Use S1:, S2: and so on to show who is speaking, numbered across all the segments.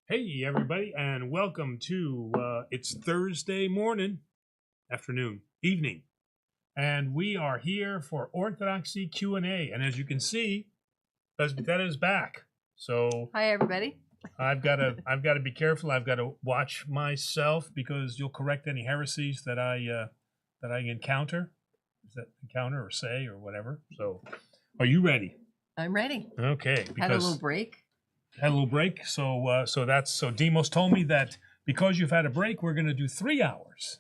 S1: Hey, everybody, and welcome to it's Thursday morning, afternoon, evening, and we are here for Orthodoxy Q&A. And as you can see, Presbyterian is back. So
S2: hi, everybody.
S1: I've got to be careful. I've got to watch myself because you'll correct any heresies that I encounter. Is that encounter or say or whatever? So, are you ready?
S2: I'm ready.
S1: Okay.
S2: Had a little break.
S1: Had a little break, so Demos told me that because you've had a break, we're going to do 3 hours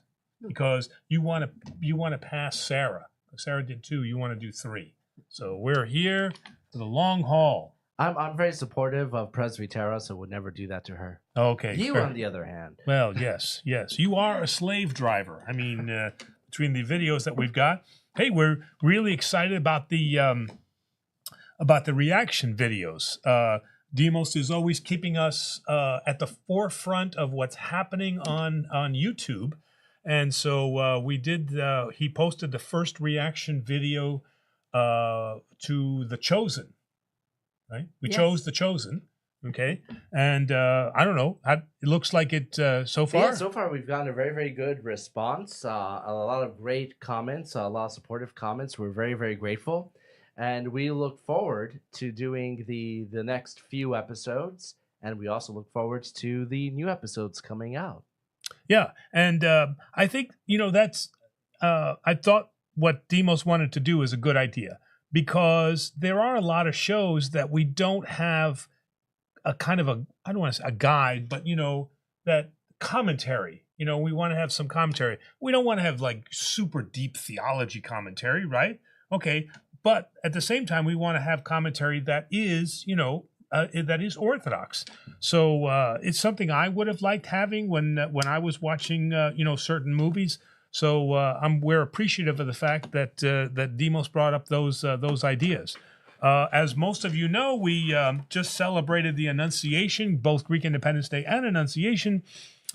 S1: because you want to pass Sarah. Sarah did 2. You want to do 3. So we're here for the long haul.
S3: I'm very supportive of Presbytera, so would never do that to her.
S1: Okay.
S3: You,
S1: fair.
S3: on the other hand.
S1: Well, yes, you are a slave driver. I mean, between the videos that we've got, hey, we're really excited about the reaction videos. Demos is always keeping us at the forefront of what's happening on YouTube. And so he posted the first reaction video to The Chosen, right? We chose The Chosen, okay? And I don't know, it looks like it so far.
S3: Yeah, so far we've gotten a very, very good response, a lot of great comments, a lot of supportive comments. We're very, very grateful. And we look forward to doing the next few episodes. And we also look forward to the new episodes coming out.
S1: Yeah. And I think, that's, I thought what Demos wanted to do is a good idea because there are a lot of shows that we don't have a kind of I don't want to say a guide, but, that commentary. We want to have some commentary. We don't want to have like super deep theology commentary, right? Okay. But at the same time, we want to have commentary that is, that is Orthodox. So it's something I would have liked having when I was watching, certain movies. So we're appreciative of the fact that that Demos brought up those ideas. As most of you know, we just celebrated the Annunciation, both Greek Independence Day and Annunciation.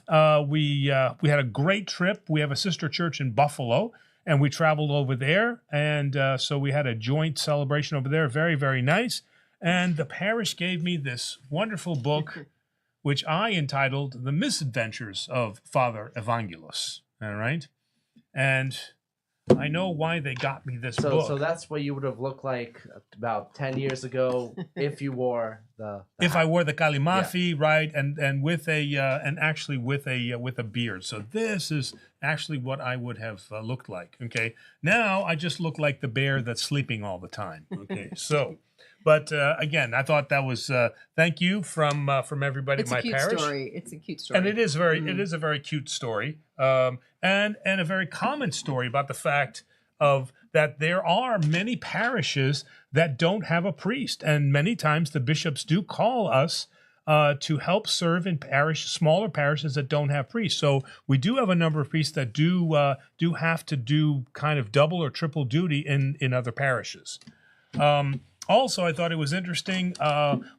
S1: We had a great trip. We have a sister church in Buffalo. And we traveled over there, and so we had a joint celebration over there. Very, very nice. And the parish gave me this wonderful book, which I entitled The Misadventures of Father Evangelos. All right? And I know why they got me this book.
S3: So that's what you would have looked like about 10 years ago if you wore the
S1: if
S3: hat.
S1: I wore the kalimafi, right, and with a beard. So this is actually what I would have looked like. Okay, now I just look like the bear that's sleeping all the time. Okay, so. But again, I thought that was thank you from everybody
S2: It's
S1: at my parish.
S2: It's a cute story,
S1: and it is it is a very cute story, and a very common story about the fact of that there are many parishes that don't have a priest, and many times the bishops do call us to help serve in smaller parishes that don't have priests. So we do have a number of priests that do have to do kind of double or triple duty in other parishes. Also, I thought it was interesting.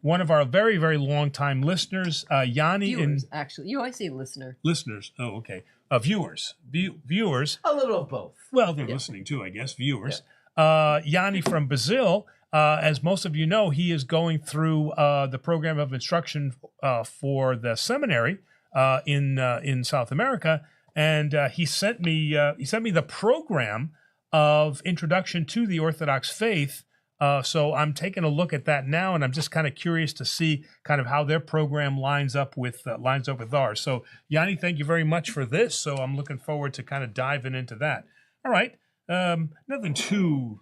S1: One of our very, very long-time listeners, Yanni.
S2: Actually. You always say listener.
S1: Listeners. Oh, okay. Viewers. Viewers.
S3: A little of both.
S1: Well, they're listening too, I guess. Viewers. Yeah. Yanni from Brazil, as most of you know, he is going through the program of instruction for the seminary in South America, and he sent me the program of introduction to the Orthodox faith. So I'm taking a look at that now, and I'm just kind of curious to see kind of how their program lines up with ours. So Yanni, thank you very much for this. So I'm looking forward to kind of diving into that. All right, nothing too,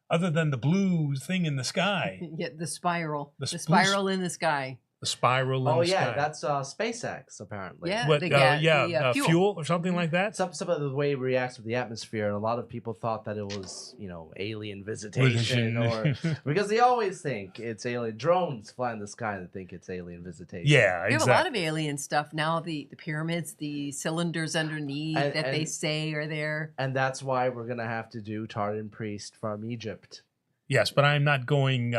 S1: other than the blue thing in the sky.
S2: Yeah, the spiral, the spiral in the sky.
S1: The spiral in the sky.
S3: Oh yeah, that's SpaceX apparently.
S2: Yeah,
S1: what, fuel or something like that.
S3: Some of the way it reacts with the atmosphere, and a lot of people thought that it was alien visitation, or because they always think it's alien drones fly in the sky and think it's alien visitation.
S1: Yeah, exactly.
S2: We have a lot of alien stuff now. The pyramids, the cylinders underneath that they say are there,
S3: and that's why we're gonna have to do Tartan priest from Egypt.
S1: Yes, but I'm not going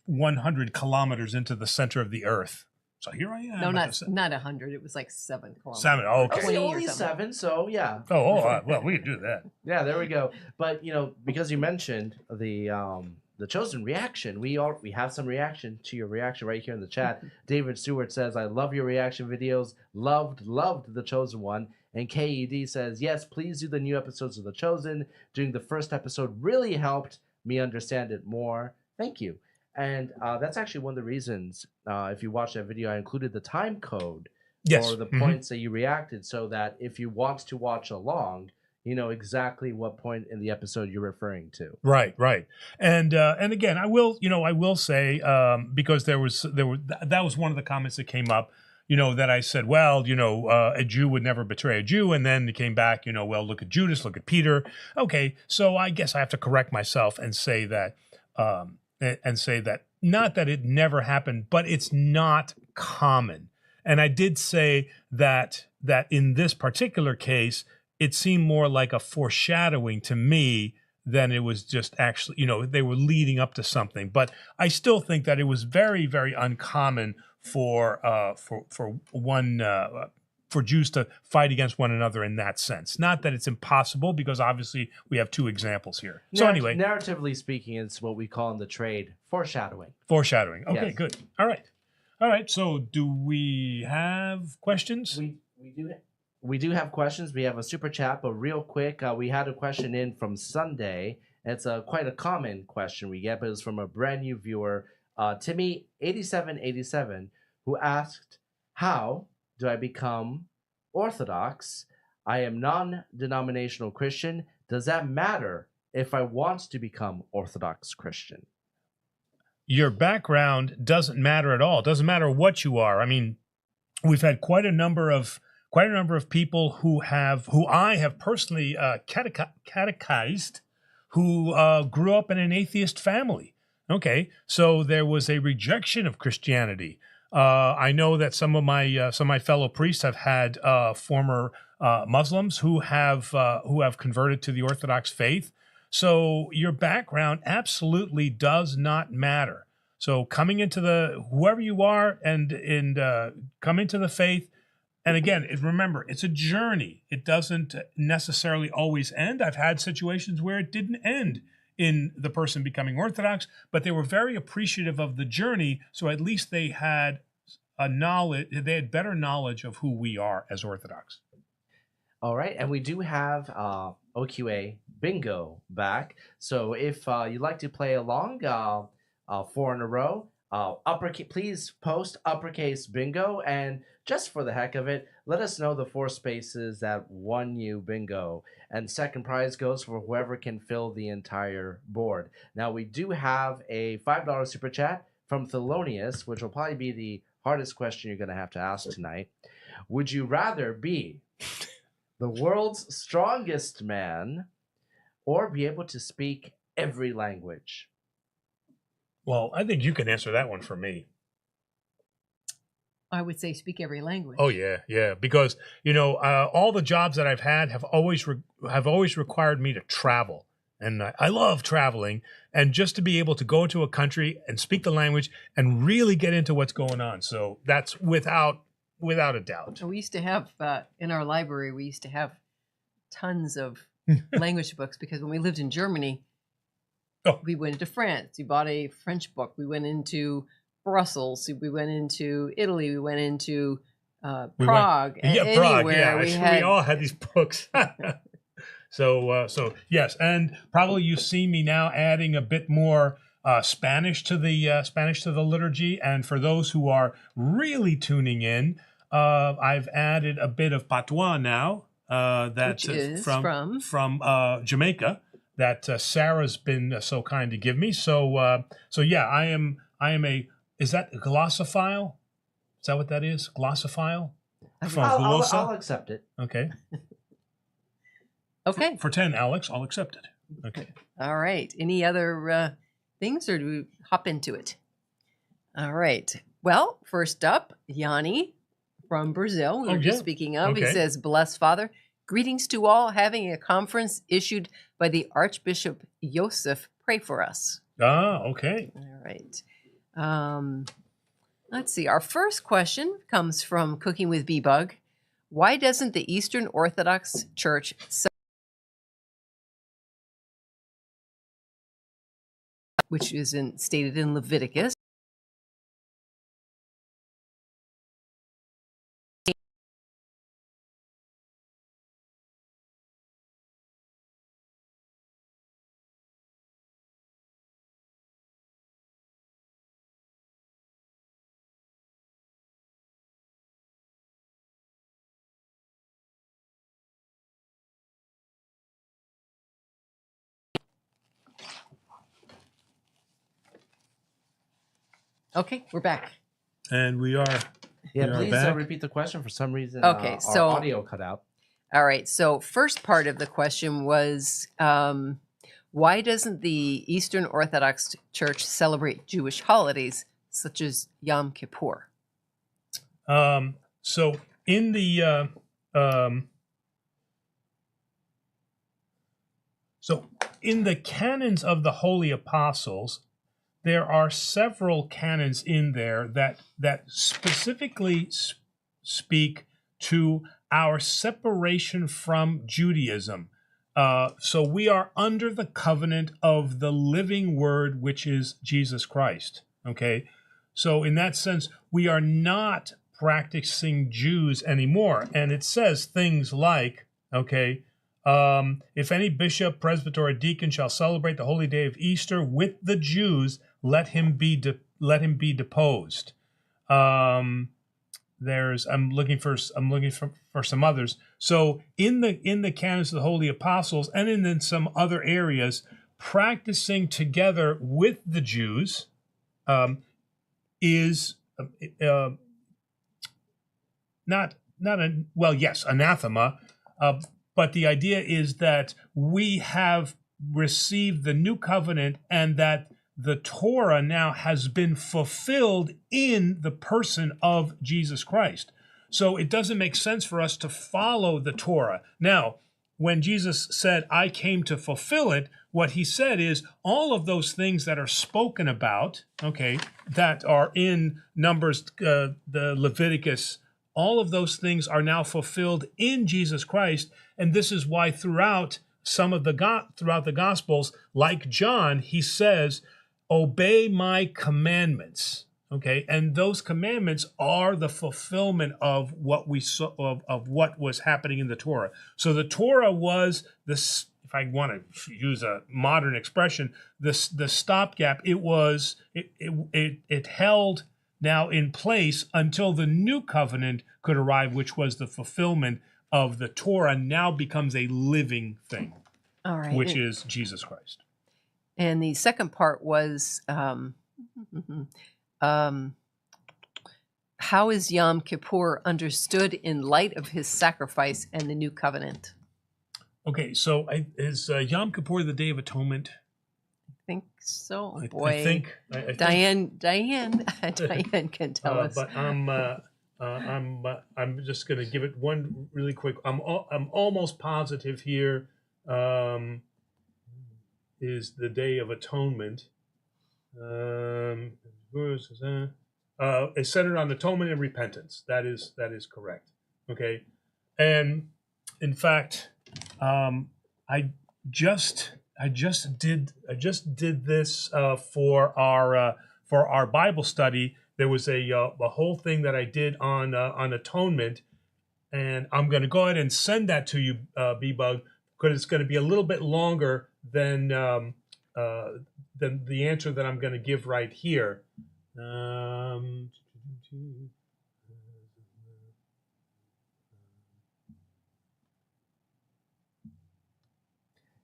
S1: 100 kilometers into the center of the earth. So here I am.
S2: No, not 100. It was like 7 kilometers.
S1: 7. Okay.
S3: Okay, only 7. So yeah.
S1: Well, we can do that.
S3: Yeah, there we go. But because you mentioned the the chosen reaction. We have some reaction to your reaction right here in the chat. David Stewart says, "I love your reaction videos. Loved the chosen one." And KED says, "Yes, please do the new episodes of the chosen. Doing the first episode really helped me understand it more. Thank you." And that's actually one of the reasons. If you watch that video, I included the time code for the points that you reacted, so that if you want to watch along, you know exactly what point in the episode you're referring to.
S1: Right. And again, I will say, because that was one of the comments that came up, that I said, well, a Jew would never betray a Jew. And then it came back, well, look at Judas, look at Peter. Okay. So I guess I have to correct myself and say that, not that it never happened, but it's not common. And I did say that in this particular case, it seemed more like a foreshadowing to me than it was just actually, they were leading up to something. But I still think that it was very, very uncommon for Jews to fight against one another in that sense. Not that it's impossible, because obviously we have two examples here. So anyway,
S3: narratively speaking, it's what we call in the trade foreshadowing.
S1: Foreshadowing. Okay,
S3: Yes.
S1: Good. All right. So do we have questions?
S3: We do have questions. We have a super chat, but real quick, we had a question in from Sunday. It's quite a common question we get, but it's from a brand new viewer, Timmy8787, who asked, "How do I become Orthodox? I am non-denominational Christian. Does that matter if I want to become Orthodox Christian?"
S1: Your background doesn't matter at all. It doesn't matter what you are. I mean, we've had quite a number of people who I have personally catechized, who grew up in an atheist family. Okay, so there was a rejection of Christianity. I know that some of my fellow priests have had former Muslims who have converted to the Orthodox faith. So your background absolutely does not matter. So coming into whoever you are and coming to the faith. And again, remember, it's a journey. It doesn't necessarily always end. I've had situations where it didn't end in the person becoming Orthodox, but they were very appreciative of the journey. So at least they had better knowledge of who we are as Orthodox.
S3: All right, and we do have OQA Bingo back. So if you'd like to play along, 4 in a row, please post uppercase bingo, and just for the heck of it, let us know the 4 spaces that won you bingo. And second prize goes for whoever can fill the entire board. Now, we do have a $5 super chat from Thelonious, which will probably be the hardest question you're going to have to ask tonight. Would you rather be the world's strongest man or be able to speak every language?
S1: Well, I think you can answer that one for me.
S2: I would say speak every language.
S1: Oh yeah, because all the jobs that I've had have always required me to travel, and I love traveling. And just to be able to go into a country and speak the language and really get into what's going on, so that's without a doubt.
S2: We used to have in our library. We used to have tons of language books, because when we lived in Germany, we went into France. We bought a French book. We went into Brussels. We went into Italy. We went into Prague.
S1: Prague. Yeah, we all had these books. So yes, and probably you see me now adding a bit more Spanish to the liturgy. And for those who are really tuning in, I've added a bit of patois now. Which is from Jamaica. That Sarah's been so kind to give me. So yeah, I am a. Is that a glossophile? Is that what that is? Glossophile?
S3: I'll accept it.
S1: Okay.
S2: Okay.
S1: For 10, Alex, I'll accept it. Okay.
S2: All right. Any other things, or do we hop into it? All right. Well, first up, Yanni from Brazil. We were just speaking of. Okay. He says, "Blessed Father, greetings to all. Having a conference issued by the Archbishop Joseph. Pray for us."
S1: Okay.
S2: All right. Let's see. Our first question comes from Cooking with B-Bug. Why doesn't the Eastern Orthodox Church which is stated in Leviticus. Okay, we're back.
S1: And we are.
S3: Yeah, please repeat the question. For some reason,
S2: okay, so
S3: our audio cut out.
S2: All right. So first part of the question was, why doesn't the Eastern Orthodox Church celebrate Jewish holidays such as Yom Kippur?
S1: So in the canons of the Holy Apostles, there are several canons in there that specifically speak to our separation from Judaism. So we are under the covenant of the living word, which is Jesus Christ. Okay. So in that sense, we are not practicing Jews anymore. And it says things like, okay, if any bishop, presbyter, or deacon shall celebrate the holy day of Easter with the Jews, let him be deposed. I'm looking for some others. So in the canons of the Holy Apostles and in some other areas, practicing together with the Jews is anathema. But the idea is that we have received the new covenant and that the Torah now has been fulfilled in the person of Jesus Christ. So it doesn't make sense for us to follow the Torah. Now, when Jesus said, I came to fulfill it, what he said is all of those things that are spoken about, okay, that are in Numbers, the Leviticus, all of those things are now fulfilled in Jesus Christ. And this is why throughout the Gospels, like John, he says, obey my commandments. Okay, and those commandments are the fulfillment of what we saw of what was happening in the Torah. So the Torah was this, if I want to use a modern expression, the stopgap. It held now in place until the new covenant could arrive, which was the fulfillment of the Torah. Now becomes a living thing,
S2: all right,
S1: which is Jesus Christ.
S2: And the second part was. How is Yom Kippur understood in light of his sacrifice and the new covenant?
S1: Okay, so is Yom Kippur the Day of Atonement?
S2: I think so.
S1: I
S2: Boy,
S1: think
S2: Diane can tell us.
S1: But I'm just going to give it one really quick. I'm almost positive here is the Day of Atonement. Is centered on atonement and repentance. That is correct. Okay, and in fact, I just did this for our Bible study. There was a whole thing that I did on atonement, and I'm going to go ahead and send that to you, B-Bug, because it's going to be a little bit longer than the answer that I'm going to give right here. In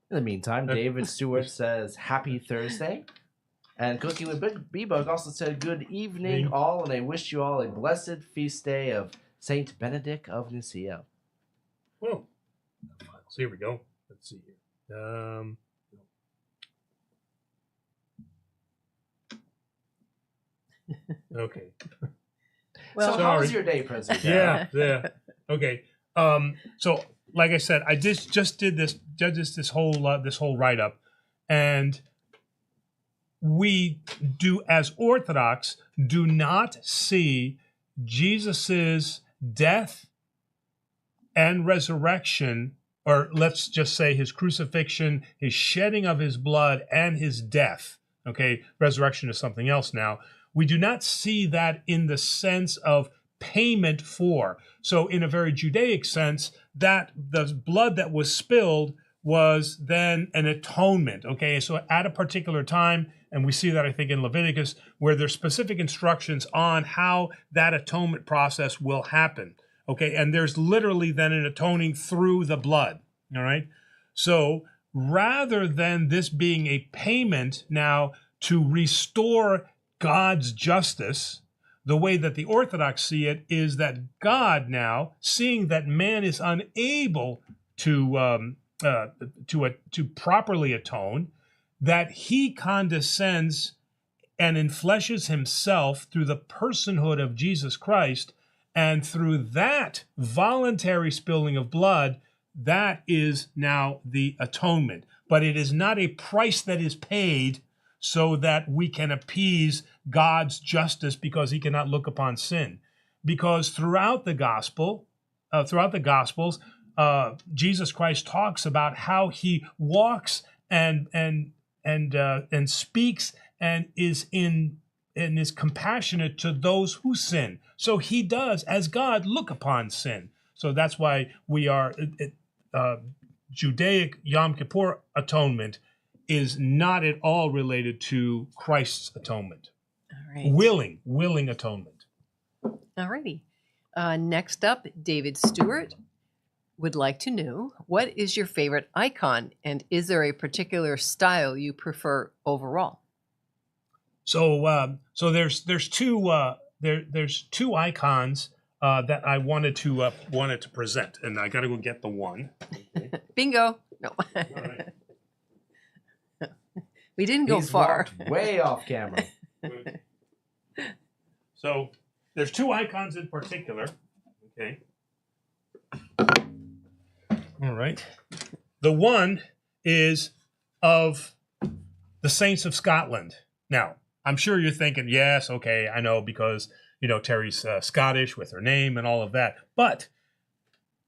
S3: the meantime, David Stewart says, Happy Thursday. And Cooking with B-Bug also said, good evening all, and I wish you all a blessed feast day of Saint Benedict of Nicaea.
S1: Whoa. So here we go. Let's see here. Okay.
S3: Well, so how was your day, President?
S1: Yeah. Okay. So like I said, I just did this whole write-up, and we do, as Orthodox, do not see Jesus's death and resurrection, or let's just say his crucifixion, his shedding of his blood, and his death. Okay, resurrection is something else now. We do not see that in the sense of payment for. So in a very Judaic sense, that the blood that was spilled was then an atonement. Okay, so at a particular time, and we see that I think in Leviticus, where there's specific instructions on how that atonement process will happen. Okay, and there's literally then an atoning through the blood. All right, so rather than this being a payment now to restore God's justice, the way that the Orthodox see it is that God now, seeing that man is unable to properly atone, that he condescends and enfleshes himself through the personhood of Jesus Christ, and through that voluntary spilling of blood, that is now the atonement. But it is not a price that is paid so that we can appease God's justice because he cannot look upon sin. Because throughout the Gospels, Jesus Christ talks about how he walks and speaks and is compassionate to those who sin. So he does, as God, look upon sin. So that's why we are Judaic Yom Kippur atonement is not at all related to Christ's atonement.
S2: All right.
S1: Willing atonement.
S2: All righty. Next up, David Stewart would like to know, what is your favorite icon, and is there a particular style you prefer overall?
S1: So there's two icons that I wanted to present, and I got to go get the one. Okay.
S2: Bingo. No.
S1: All right.
S2: We didn't go far.
S3: Way off camera.
S1: So there's two icons in particular. Okay. All right. The one is of the Saints of Scotland. Now, I'm sure you're thinking, yes, okay, I know, because, Terry's Scottish with her name and all of that. But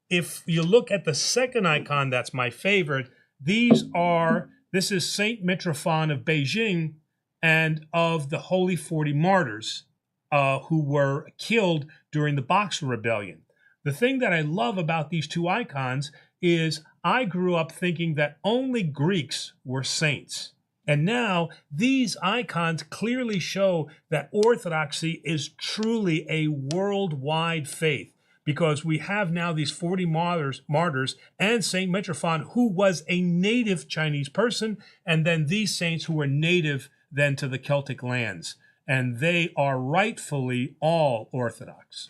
S1: if you look at the second icon, that's my favorite, this is Saint Mitrophon of Beijing and of the Holy 40 Martyrs who were killed during the Boxer Rebellion. The thing that I love about these two icons is I grew up thinking that only Greeks were saints. And now these icons clearly show that Orthodoxy is truly a worldwide faith, because we have now these 40 martyrs and Saint Mitrophon, who was a native Chinese person, and then these saints who were native then to the Celtic lands. And they are rightfully all Orthodox.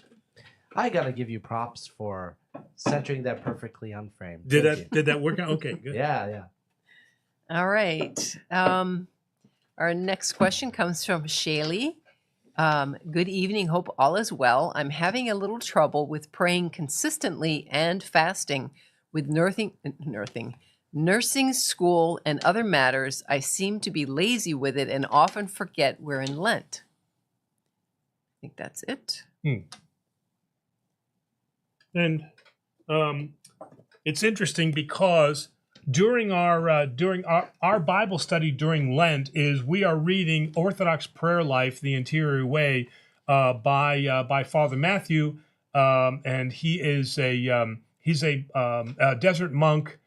S3: I got to give you props for centering that perfectly unframed.
S1: Did that work out? Okay, good.
S3: Yeah.
S2: All right. Our next question comes from Shaylee. Good evening. Hope all is well. I'm having a little trouble with praying consistently and fasting with nursing school and other matters. I seem to be lazy with it and often forget we're in Lent. I think that's it.
S1: And it's interesting because during our Bible study during Lent we are reading Orthodox Prayer Life, The Interior Way, by Father Matthew, and he's a desert monk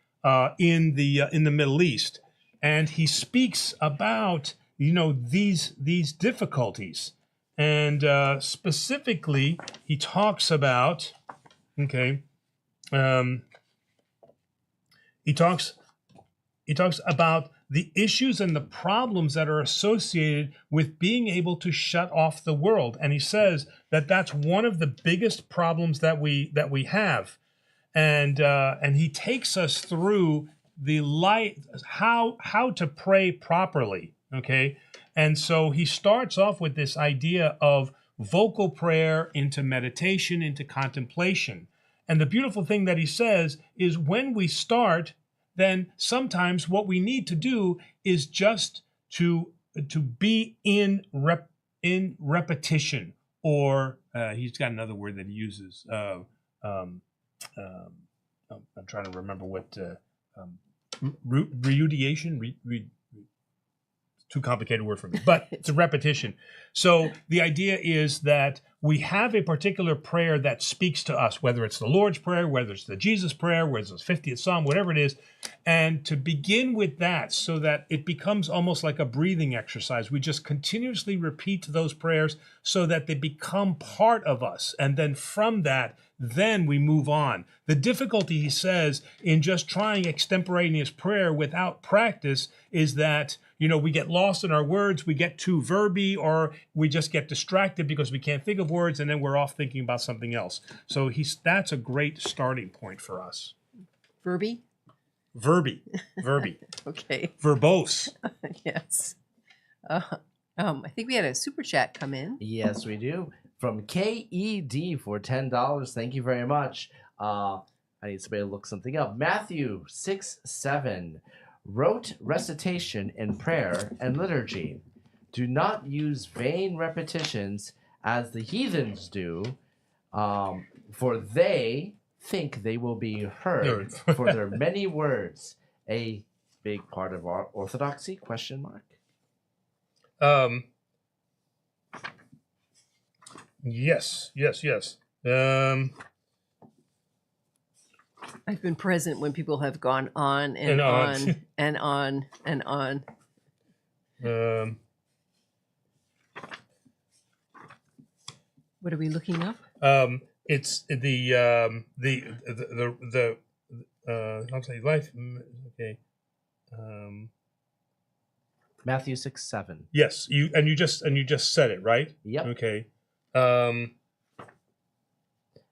S1: in the Middle East, and he speaks about these difficulties, and specifically he talks about He talks about the issues and the problems that are associated with being able to shut off the world, and he says that that's one of the biggest problems that we have, and he takes us through how to pray properly. Okay, and so he starts off with this idea of vocal prayer into meditation, into contemplation. And the beautiful thing that he says is when we start, then sometimes what we need to do is just to be in repetition, or he's got another word that he uses. I'm trying to remember what reudation. too complicated word for me, but it's a repetition. So the idea is that we have a particular prayer that speaks to us, whether it's the Lord's Prayer, whether it's the Jesus Prayer, whether it's the 50th Psalm, whatever it is, and to begin with that so that it becomes almost like a breathing exercise. We just continuously repeat those prayers so that they become part of us. And then from that, then we move on. The difficulty, he says, in just trying extemporaneous prayer without practice is that, we get lost in our words, we get too verby, or we just get distracted because we can't think of words, and then we're off thinking about something else. So that's a great starting point for us.
S2: Verby?
S1: Verby.
S2: Okay.
S1: Verbose.
S2: Yes. I think we had a super chat come in.
S3: Yes, we do. From KED for $10. Thank you very much. I need somebody to look something up. Matthew 6:7 wrote recitation in prayer and liturgy. Do not use vain repetitions as the heathens do, for they think they will be heard for their many words. A big part of our orthodoxy? ?
S1: Yes.
S2: I've been present when people have gone on and on and on and on. What are we looking up?
S1: It's the I'll say life. Okay.
S3: Matthew 6:7.
S1: Yes, you just said it, right?
S3: Yep.
S1: Okay.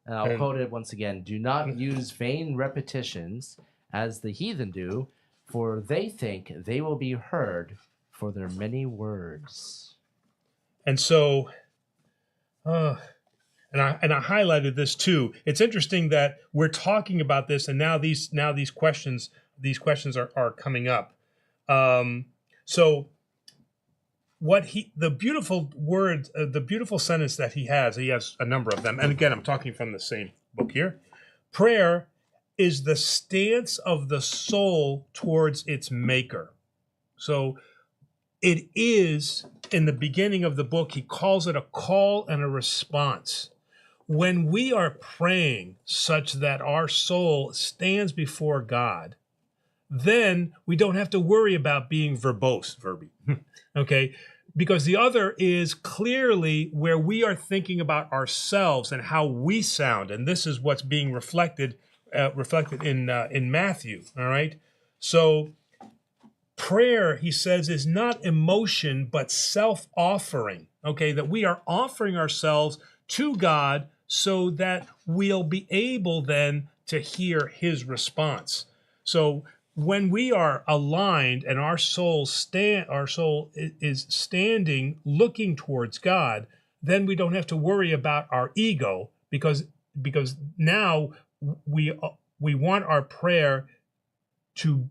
S3: And I'll quote it once again. Do not use vain repetitions as the heathen do, for they think they will be heard for their many words.
S1: And so, and I highlighted this too. It's interesting that we're talking about this, and now these questions are coming up. So the beautiful sentence that he has a number of them. And again, I'm talking from the same book here. Prayer is the stance of the soul towards its maker. So it is, in the beginning of the book, he calls it a call and a response. When we are praying such that our soul stands before God, then we don't have to worry about being verby. Okay? Because the other is clearly where we are thinking about ourselves and how we sound. And this is what's being reflected in Matthew. All right? So prayer, he says, is not emotion, but self-offering. Okay? That we are offering ourselves to God so that we'll be able then to hear his response. So when we are aligned and our soul is standing looking towards God, then we don't have to worry about our ego because now we want our prayer to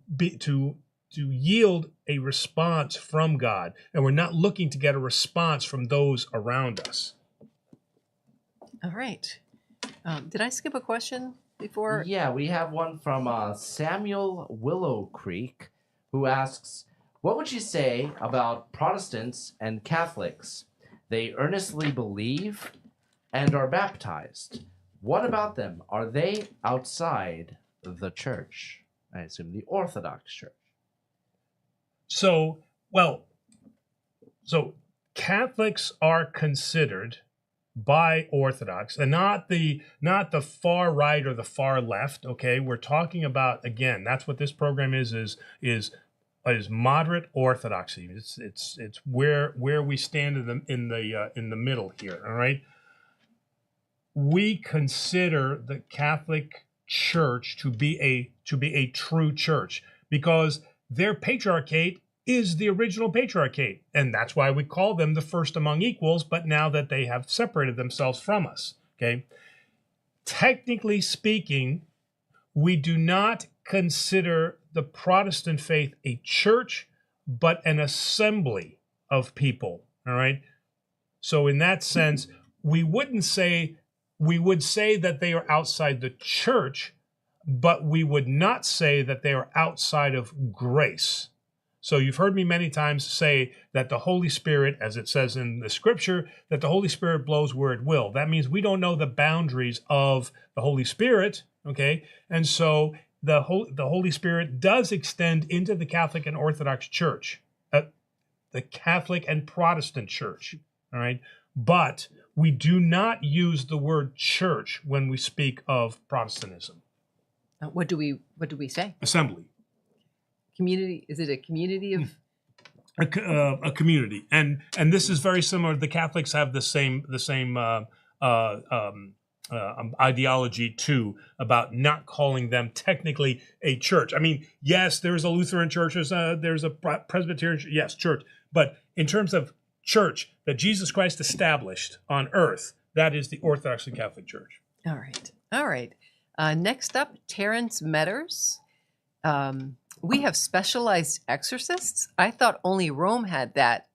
S1: yield a response from God, and we're not looking to get a response from those around us.
S2: All right. Did I skip a question before?
S3: Yeah, we have one from Samuel Willow Creek, who asks, what would you say about Protestants and Catholics? They earnestly believe and are baptized. What about them? Are they outside the church? I assume the Orthodox Church.
S1: So Catholics are considered by Orthodox, and not the far right or the far left. Okay, we're talking about, again, that's what this program is moderate Orthodoxy. It's where we stand in the middle here. All right, we consider the Catholic Church to be a true church because their patriarchate is the original patriarchate, and that's why we call them the first among equals, but now that they have separated themselves from us, okay? Technically speaking, we do not consider the Protestant faith a church, but an assembly of people, all right? So in that sense, we would say that they are outside the church, but we would not say that they are outside of grace. So you've heard me many times say that the Holy Spirit, as it says in the scripture, that the Holy Spirit blows where it will. That means we don't know the boundaries of the Holy Spirit, okay? And so the Holy Spirit does extend into the Catholic and Orthodox Church, the Catholic and Protestant Church, all right? But we do not use the word church when we speak of Protestantism.
S2: What do we say?
S1: Assembly.
S2: Community? Is it a community of
S1: a community? And this is very similar. The Catholics have the same ideology too, about not calling them technically a church. I mean, yes, there's a Lutheran church, there's a Presbyterian, yes, church, but in terms of church that Jesus Christ established on earth, that is the Orthodox and Catholic Church.
S2: All right. Next up, Terrence Metters. We have specialized exorcists. I thought only Rome had that.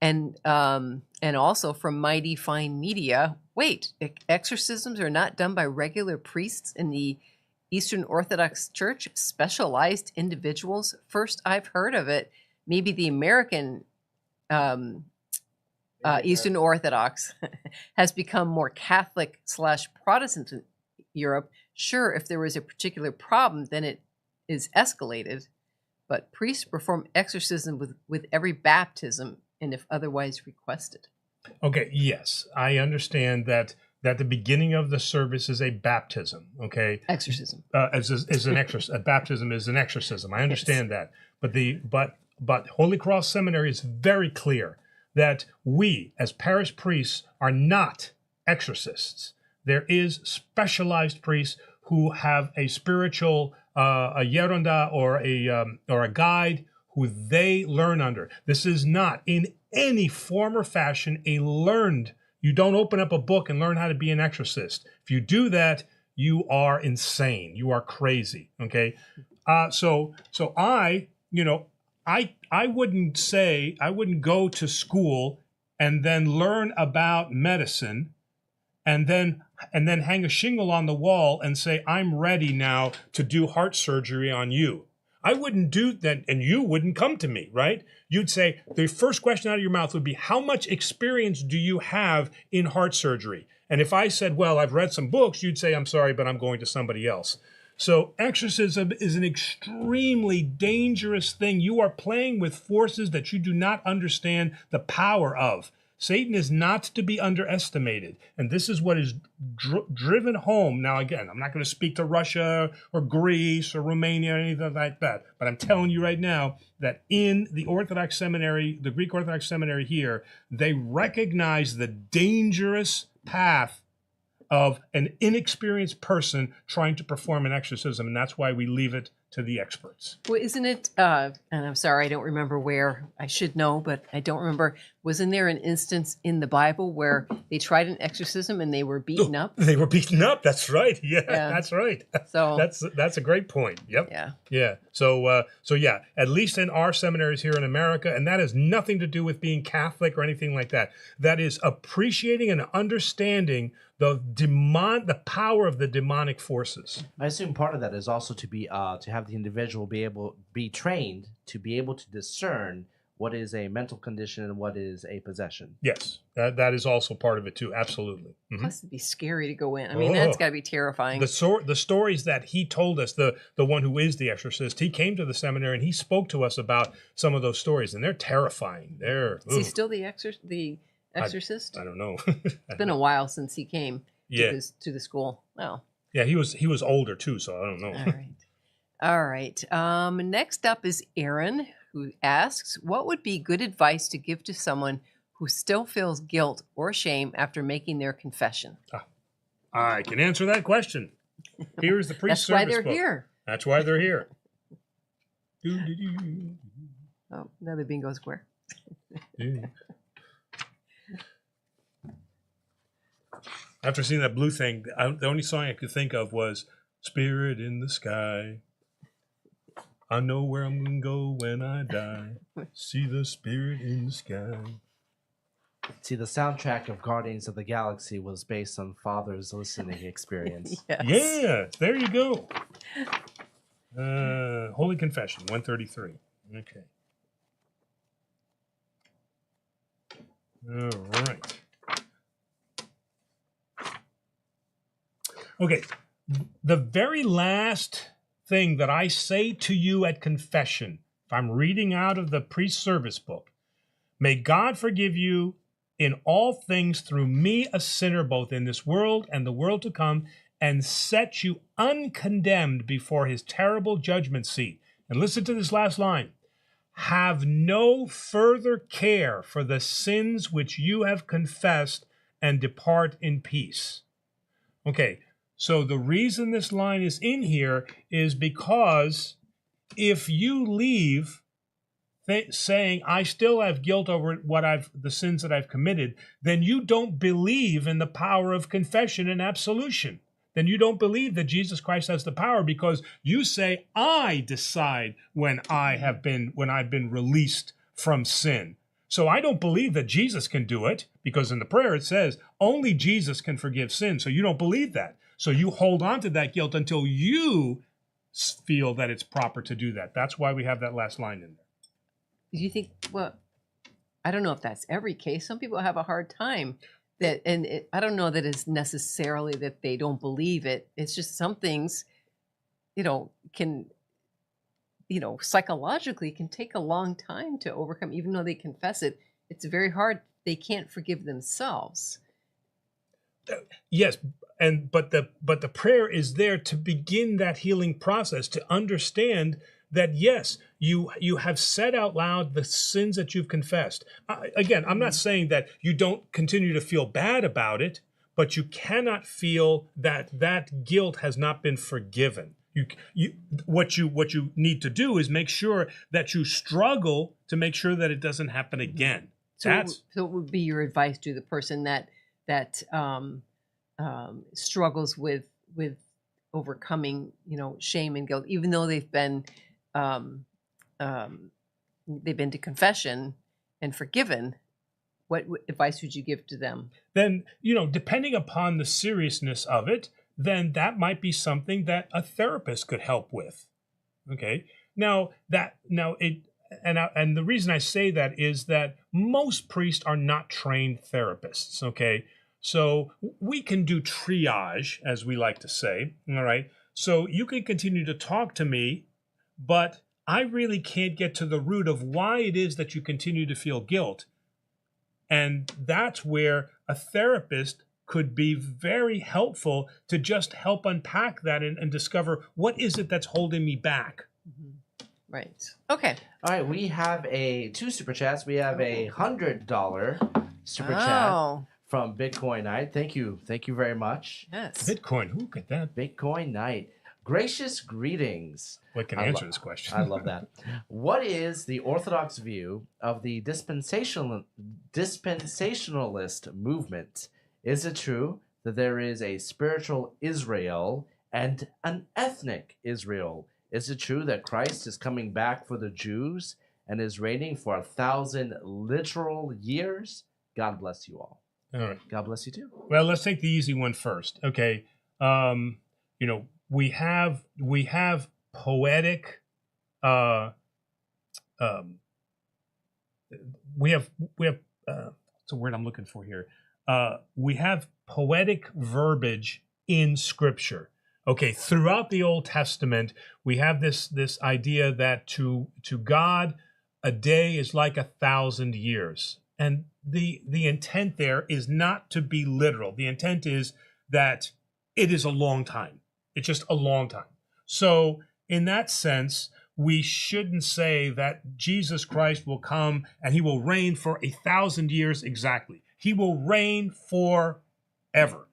S2: And also from Mighty Fine Media, wait, exorcisms are not done by regular priests in the Eastern Orthodox Church, specialized individuals. First I've heard of it. Maybe the American Eastern Orthodox has become more Catholic/Protestant in Europe. Sure, if there was a particular problem, then it is escalated, but priests perform exorcism with every baptism and if otherwise requested.
S1: Okay, yes, I understand that the beginning of the service is a baptism, okay?
S2: Exorcism.
S1: Is an exorcism. Baptism is an exorcism. I understand that. But Holy Cross Seminary is very clear that we, as parish priests, are not exorcists. There is specialized priests who have a spiritual, a yeronda or a guide who they learn under. This is not in any form or fashion a learned. You don't open up a book and learn how to be an exorcist. If you do that, you are insane. You are crazy. Okay, so I wouldn't go to school and then learn about medicine and then hang a shingle on the wall and say, I'm ready now to do heart surgery on you. I wouldn't do that, and you wouldn't come to me, right? You'd say, the first question out of your mouth would be, how much experience do you have in heart surgery? And if I said, well, I've read some books, you'd say, I'm sorry, but I'm going to somebody else. So exorcism is an extremely dangerous thing. You are playing with forces that you do not understand the power of. Satan is not to be underestimated. And this is what is driven home. Now, again, I'm not going to speak to Russia or Greece or Romania or anything like that. But I'm telling you right now that in the Orthodox seminary, the Greek Orthodox seminary here, they recognize the dangerous path of an inexperienced person trying to perform an exorcism. And that's why we leave it to the experts.
S2: Well, isn't it, and I'm sorry, I don't remember where, I should know, but I don't remember, wasn't there an instance in the Bible where they tried an exorcism and they were beaten up?
S1: They were beaten up, that's right. Yeah. That's right.
S2: So
S1: that's a great point. Yep. Yeah. So yeah, at least in our seminaries here in America, and that has nothing to do with being Catholic or anything like that. That is appreciating and understanding the power of the demonic forces.
S3: I assume part of that is also to be to have the individual be trained to be able to discern what is a mental condition and what is a possession.
S1: Yes, that is also part of it too. Absolutely. Mm-hmm.
S2: Plus, it'd be scary to go in. I mean, that's got to be terrifying.
S1: The stories that he told us, the one who is the exorcist, he came to the seminary and he spoke to us about some of those stories, and they're terrifying.
S2: Is he still the exorcist?
S1: I don't know.
S2: It's been a while since he came to the school. Oh.
S1: Yeah, he was older too, so I don't know.
S2: All right. Next up is Aaron, who asks, what would be good advice to give to someone who still feels guilt or shame after making their confession?
S1: I can answer that question. Here's the priest service book.
S2: That's why they're here.
S1: That's why they're here.
S2: Oh, another bingo square.
S1: After seeing that blue thing, the only song I could think of was Spirit in the Sky. I know where I'm going to go when I die. See the spirit in the sky.
S3: See, the soundtrack of Guardians of the Galaxy was based on Father's listening experience.
S2: Yes.
S1: Yeah, there you go. Holy Confession, 133. Okay. All right. Okay. The very last thing that I say to you at confession, if I'm reading out of the priest service book, may God forgive you in all things through me, a sinner, both in this world and the world to come, and set you uncondemned before his terrible judgment seat. And listen to this last line. Have no further care for the sins which you have confessed, and depart in peace. Okay, so the reason this line is in here is because if you leave saying I still have guilt over the sins that I've committed, then you don't believe in the power of confession and absolution. Then you don't believe that Jesus Christ has the power, because you say, I decide when I've been released from sin. So I don't believe that Jesus can do it, because in the prayer it says only Jesus can forgive sin. So you don't believe that. So you hold on to that guilt until you feel that it's proper to do that. That's why we have that last line in there.
S2: Do you think, well, I don't know if that's every case. Some people have a hard time. I don't know that it's necessarily that they don't believe it. It's just some things, can, psychologically can take a long time to overcome. Even though they confess it, it's very hard. They can't forgive themselves.
S1: Yes, but the prayer is there to begin that healing process, to understand that, yes, you have said out loud the sins that you've confessed. Again, I'm not saying that you don't continue to feel bad about it, but you cannot feel that guilt has not been forgiven. What you need to do is make sure that you struggle to make sure that it doesn't happen again.
S2: So it would be your advice to the person that struggles with overcoming, shame and guilt, even though they've been to confession and forgiven. What advice would you give to them?
S1: Then, depending upon the seriousness of it, then that might be something that a therapist could help with. Okay. And the reason I say that is that most priests are not trained therapists. Okay. So we can do triage, as we like to say. All right. So you can continue to talk to me, but I really can't get to the root of why it is that you continue to feel guilt. And that's where a therapist could be very helpful to just help unpack that and discover what is it that's holding me back.
S2: Mm-hmm. Right. Okay.
S3: All right. We have two super chats. We have a $100 super chat from Bitcoin Knight. Thank you. Thank you very much.
S2: Yes.
S1: Bitcoin. Who could that?
S3: Bitcoin Knight. Gracious greetings.
S1: What can answer this question?
S3: I love that. What is the Orthodox view of the dispensationalist movement? Is it true that there is a spiritual Israel and an ethnic Israel? Is it true that Christ is coming back for the Jews and is reigning for 1,000 literal years? God bless you all.
S1: All right.
S3: God bless you too.
S1: Well, let's take the easy one first. Okay. We have poetic. We have what's the word I'm looking for here? We have poetic verbiage in Scripture. Okay, throughout the Old Testament, we have this idea that to God, a day is like 1,000 years. And the intent there is not to be literal. The intent is that it is a long time. It's just a long time. So in that sense, we shouldn't say that Jesus Christ will come and he will reign for 1,000 years exactly. He will reign forever.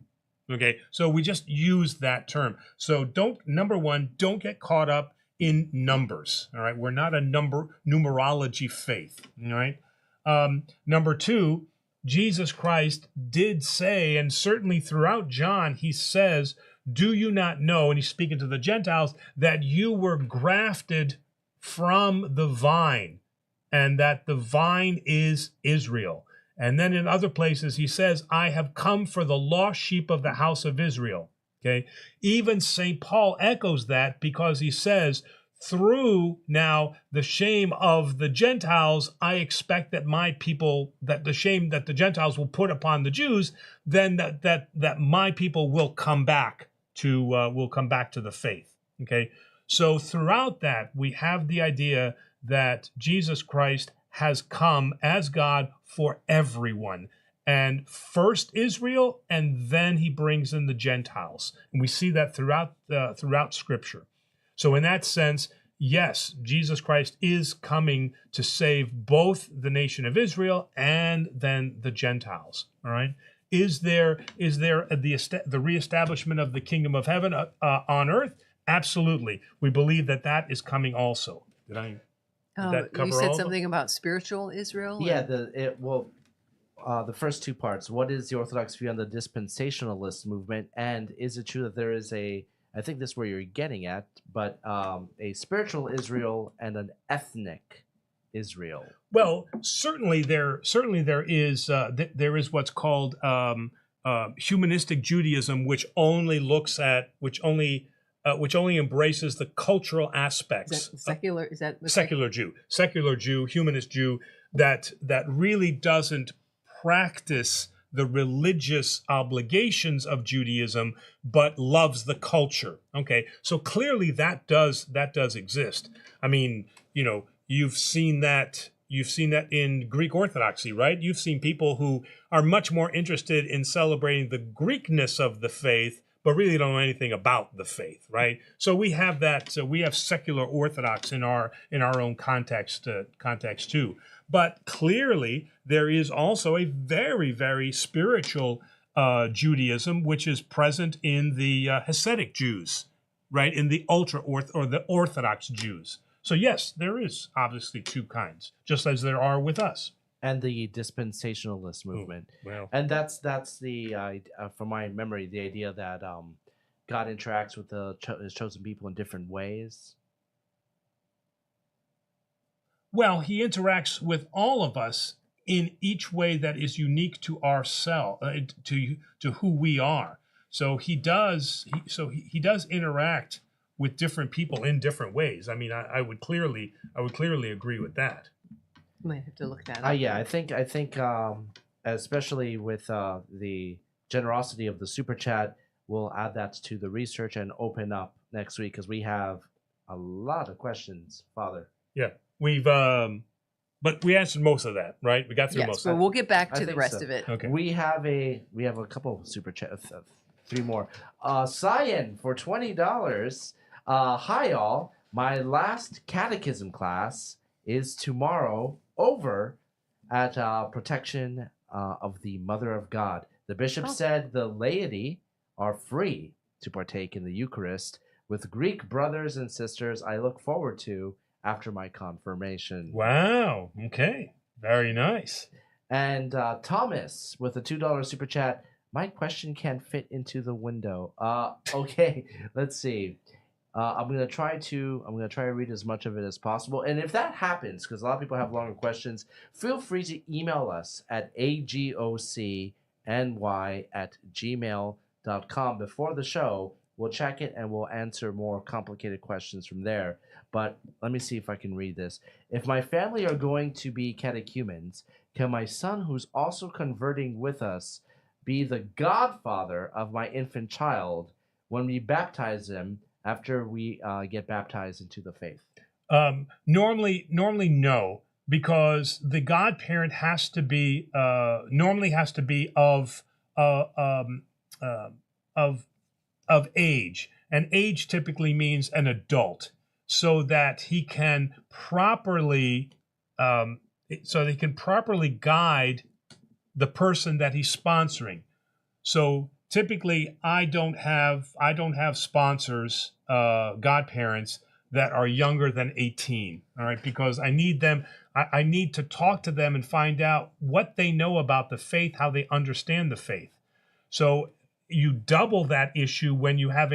S1: Okay, so we just use that term. So number one, don't get caught up in numbers. All right, we're not a numerology faith. All right. Number two, Jesus Christ did say, and certainly throughout John, he says, do you not know, and he's speaking to the Gentiles, that you were grafted from the vine, and that the vine is Israel. And then in other places, he says, I have come for the lost sheep of the house of Israel. Okay. Even St. Paul echoes that because he says, through now the shame of the Gentiles, I expect that my people, that the shame that the Gentiles will put upon the Jews, then that my people will come back to the faith. Okay, so throughout that we have the idea that Jesus Christ has come as God for everyone, and first Israel, and then he brings in the Gentiles, and we see that throughout Scripture. So in that sense, yes, Jesus Christ is coming to save both the nation of Israel and then the Gentiles. All right. Is there the reestablishment of the kingdom of heaven on earth? Absolutely. We believe that is coming also. Did that cover
S2: you said
S1: all
S2: something about spiritual Israel?
S3: Yeah, the first two parts. What is the Orthodox view on the dispensationalist movement? And is it true that there is I think this is where you're getting at, but a spiritual Israel and an ethnic Israel?
S1: Well, certainly there is what's called humanistic Judaism, which only embraces the cultural aspects. Secular Jew, humanist Jew that really doesn't practice the religious obligations of Judaism, but loves the culture. Okay, so clearly that does exist. I mean, you've seen that in Greek Orthodoxy, right? You've seen people who are much more interested in celebrating the Greekness of the faith, but really don't know anything about the faith, right? So we have that. So we have secular Orthodox in our own context too. But clearly, there is also a very, very spiritual Judaism, which is present in the Hasidic Jews, right? In the the Orthodox Jews. So yes, there is obviously two kinds, just as there are with us.
S3: And the dispensationalist movement.
S1: Well,
S3: and that's the from my memory, the idea that God interacts with his chosen people in different ways.
S1: Well, he interacts with all of us in each way that is unique to ourselves, to who we are. So he does interact with different people in different ways. I mean, I would clearly agree with that.
S2: Might have to look that up.
S3: Yeah, I think especially with the generosity of the super chat, we'll add that to the research and open up next week because we have a lot of questions, Father.
S1: Yeah, we've but we answered most of that, right? We got through most of it.
S2: But we'll get back to the rest of it.
S1: Okay.
S3: We have a couple of super chats, 3 more. Cyan for $20. Hi all. My last catechism class is tomorrow over at Protection of the Mother of God. The bishop said the laity are free to partake in the Eucharist with Greek brothers and sisters I look forward to after my confirmation.
S1: Wow. Okay. Very nice.
S3: And Thomas with a $2 super chat. My question can't fit into the window. Okay, let's see. I'm gonna try to read as much of it as possible. And if that happens, because a lot of people have longer questions, feel free to email us at agocny@gmail.com before the show. We'll check it and we'll answer more complicated questions from there. But let me see if I can read this. If my family are going to be catechumens, can my son, who's also converting with us, be the godfather of my infant child when we baptize him after we get baptized into the faith?
S1: Normally no, because the godparent has to be normally has to be of age, and age typically means an adult, so that he can properly guide the person that he's sponsoring. So typically, I don't have sponsors, godparents that are younger than 18. All right, because I need them. I need to talk to them and find out what they know about the faith, how they understand the faith. So you double that issue when you have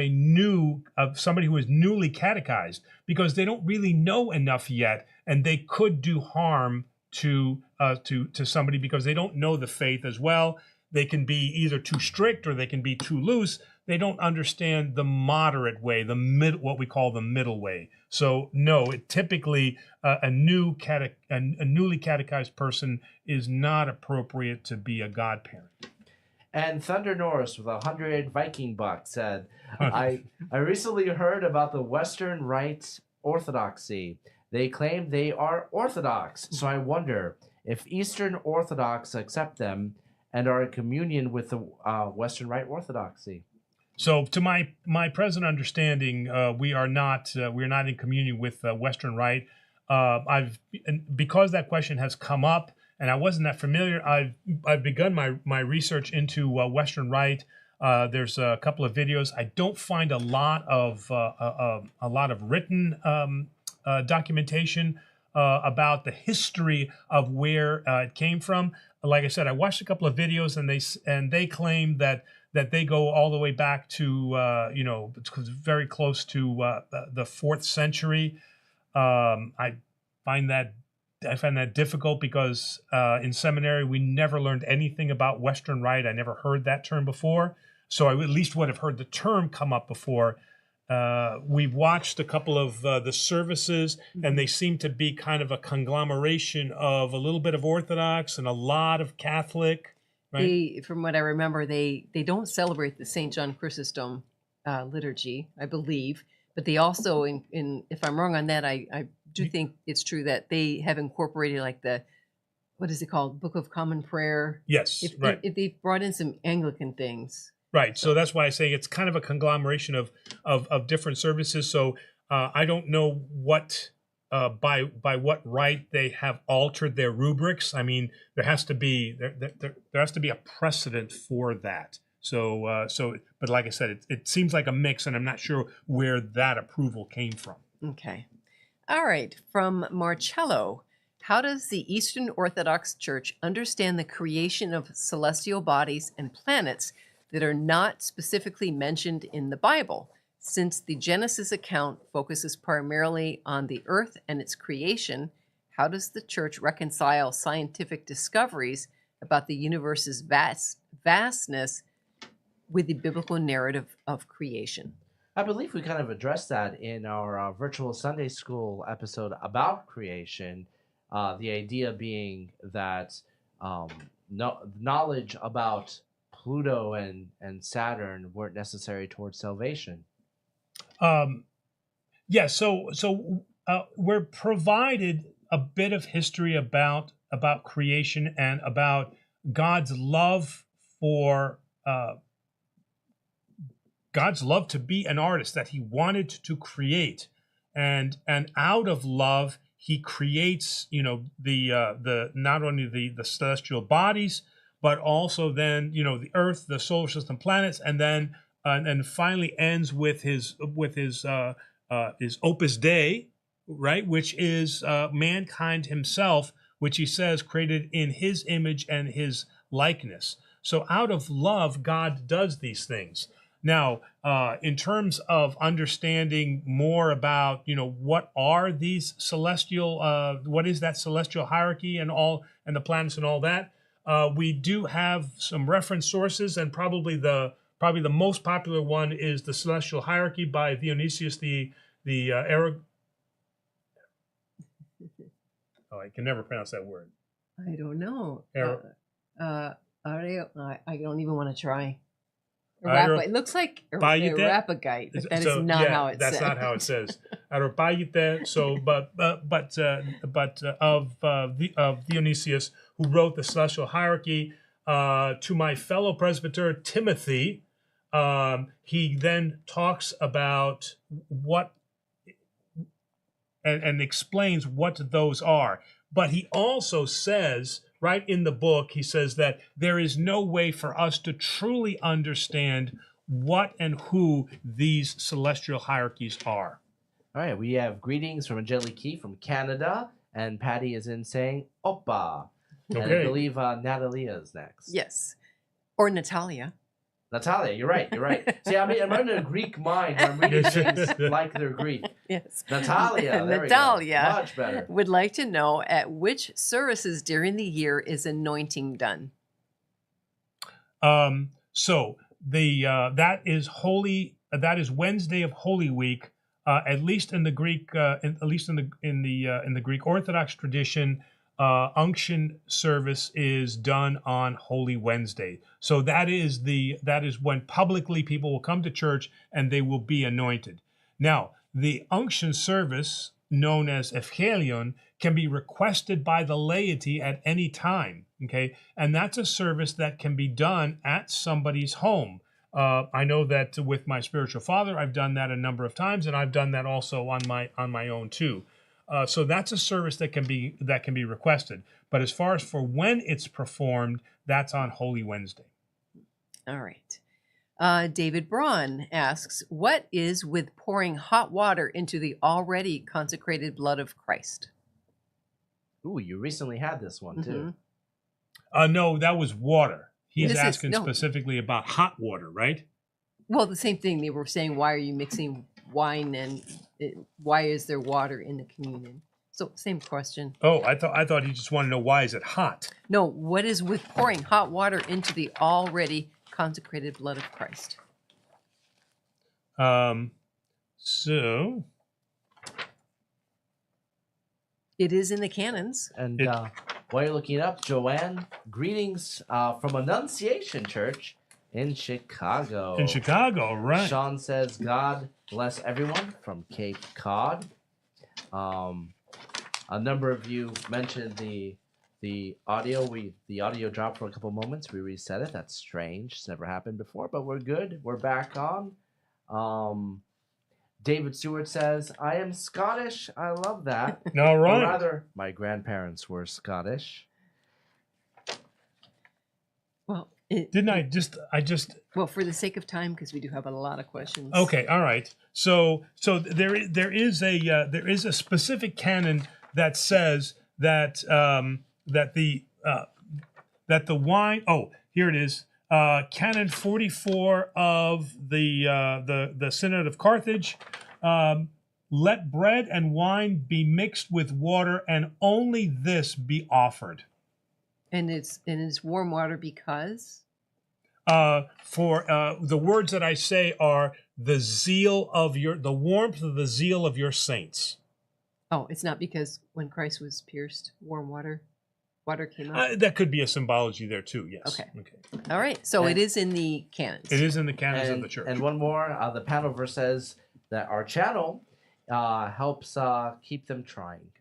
S1: somebody who is newly catechized, because they don't really know enough yet, and they could do harm to somebody because they don't know the faith as well. they can be either too strict or they can be too loose. They don't understand the moderate way, what we call the middle way. So no, it typically a newly catechized person is not appropriate to be a godparent.
S3: And Thunder Norris with 100 Viking bucks said, I recently heard about the Western Rite Orthodoxy. They claim they are Orthodox, so I wonder if Eastern Orthodox accept them and are in communion with the Western Rite Orthodoxy.
S1: So, to my present understanding, we're not in communion with Western Rite. Because that question has come up, and I wasn't that familiar. I've begun my research into Western Rite. There's a couple of videos. I don't find a lot of written documentation about the history of where it came from. Like I said, I watched a couple of videos, and they claim that they go all the way back to very close to the 4th century. I find that difficult because in seminary we never learned anything about Western Rite. I never heard that term before, so I at least would have heard the term come up before. We've watched a couple of the services, and they seem to be kind of a conglomeration of a little bit of Orthodox and a lot of Catholic. Right?
S2: From what I remember, they don't celebrate the St. John Chrysostom liturgy, I believe, but they also, if I'm wrong on that, I do think it's true that they have incorporated like what is it called, Book of Common Prayer.
S1: Yes, right.
S2: If they've brought in some Anglican things.
S1: Right, so that's why I say it's kind of a conglomeration of different services. So I don't know what by what right they have altered their rubrics. I mean, there has to be a precedent for that. So but like I said, it seems like a mix, and I'm not sure where that approval came from.
S2: Okay, all right. From Marcello, how does the Eastern Orthodox Church understand the creation of celestial bodies and planets that are not specifically mentioned in the Bible? Since the Genesis account focuses primarily on the earth and its creation, how does the church reconcile scientific discoveries about the universe's vastness with the biblical narrative of creation?
S3: I believe we kind of addressed that in our virtual Sunday school episode about creation. The idea being that knowledge about Pluto and Saturn weren't necessary towards salvation.
S1: Yeah, so we're provided a bit of history about creation and about God's love for God's love to be an artist, that he wanted to create, and out of love he creates, the not only the celestial bodies, but also then the earth, the solar system, planets, and then and finally ends with his Opus Dei, right, which is mankind himself, which he says created in his image and his likeness. So out of love, God does these things. Now, in terms of understanding more about, what are these celestial, what is that celestial hierarchy and the planets and all that, we do have some reference sources, and probably the most popular one is the Celestial Hierarchy by Dionysius the I can never pronounce that word.
S2: I don't know. I don't even want to try. It looks like Arapagite, but that is not how it says.
S1: That's not how it says. Arapagite. So, of Dionysius, who wrote the Celestial Hierarchy, to my fellow presbyter Timothy, he then talks about what and explains what those are. But he also says, right in the book, he says that there is no way for us to truly understand what and who these celestial hierarchies are.
S3: All right, we have greetings from Angelique from Canada, and Patty is in saying Oppa. Okay. And I believe Natalia is next.
S2: Yes, or Natalia.
S3: Natalia, you're right. See, I'm in a Greek mind. I'm reading things like they're Greek.
S2: Yes.
S3: Natalia.
S2: Natalia
S3: Much better.
S2: Would like to know at which services during the year is anointing done?
S1: So the that is holy. That is Wednesday of Holy Week. At least in the Greek, at least in the Greek Orthodox tradition, unction service is done on Holy Wednesday. So that is when publicly people will come to church and they will be anointed. Now, the unction service, known as Evangelion, can be requested by the laity at any time. Okay, and that's a service that can be done at somebody's home. I know that with my spiritual father, I've done that a number of times, and I've done that also on my own too. So that's a service that can be requested. But as far as for when it's performed, that's on Holy Wednesday.
S2: All right. David Braun asks, "What is with pouring hot water into the already consecrated blood of Christ?"
S3: Ooh, you recently had this one too.
S1: No, that was water. He's asking specifically about hot water, right?
S2: Well, the same thing. They were saying, why are you mixing wine and why is there water in the communion? So same question.
S1: Oh, I thought he just wanted to know, why is it hot?
S2: No, what is with pouring hot water into the already consecrated blood of Christ?
S1: So
S2: it is in the canons.
S3: And while you're looking it up, Joanne, greetings from Annunciation Church in Chicago.
S1: In Chicago, right.
S3: Sean says, God bless everyone from Cape Cod. A number of you mentioned the audio. The audio dropped for a couple moments. We reset it. That's strange. It's never happened before, but we're good. We're back on. David Stewart says, I am Scottish. I love that.
S1: All right.
S3: Or rather, my grandparents were Scottish.
S2: Well,
S1: well,
S2: for the sake of time, because we do have a lot of questions.
S1: Okay, all right. So there is a specific canon that says that that the wine. Oh, here it is. Canon 44 of the Synod of Carthage. Let bread and wine be mixed with water, and only this be offered.
S2: And it's warm water because?
S1: For the words that I say are the warmth of the zeal of your saints.
S2: Oh, it's not because when Christ was pierced, warm water came out?
S1: That could be a symbology there too, yes.
S2: Okay. All right. So it is in the canons.
S1: It is in the canons of the church.
S3: And one more, the panel verse says that our channel helps keep them trying.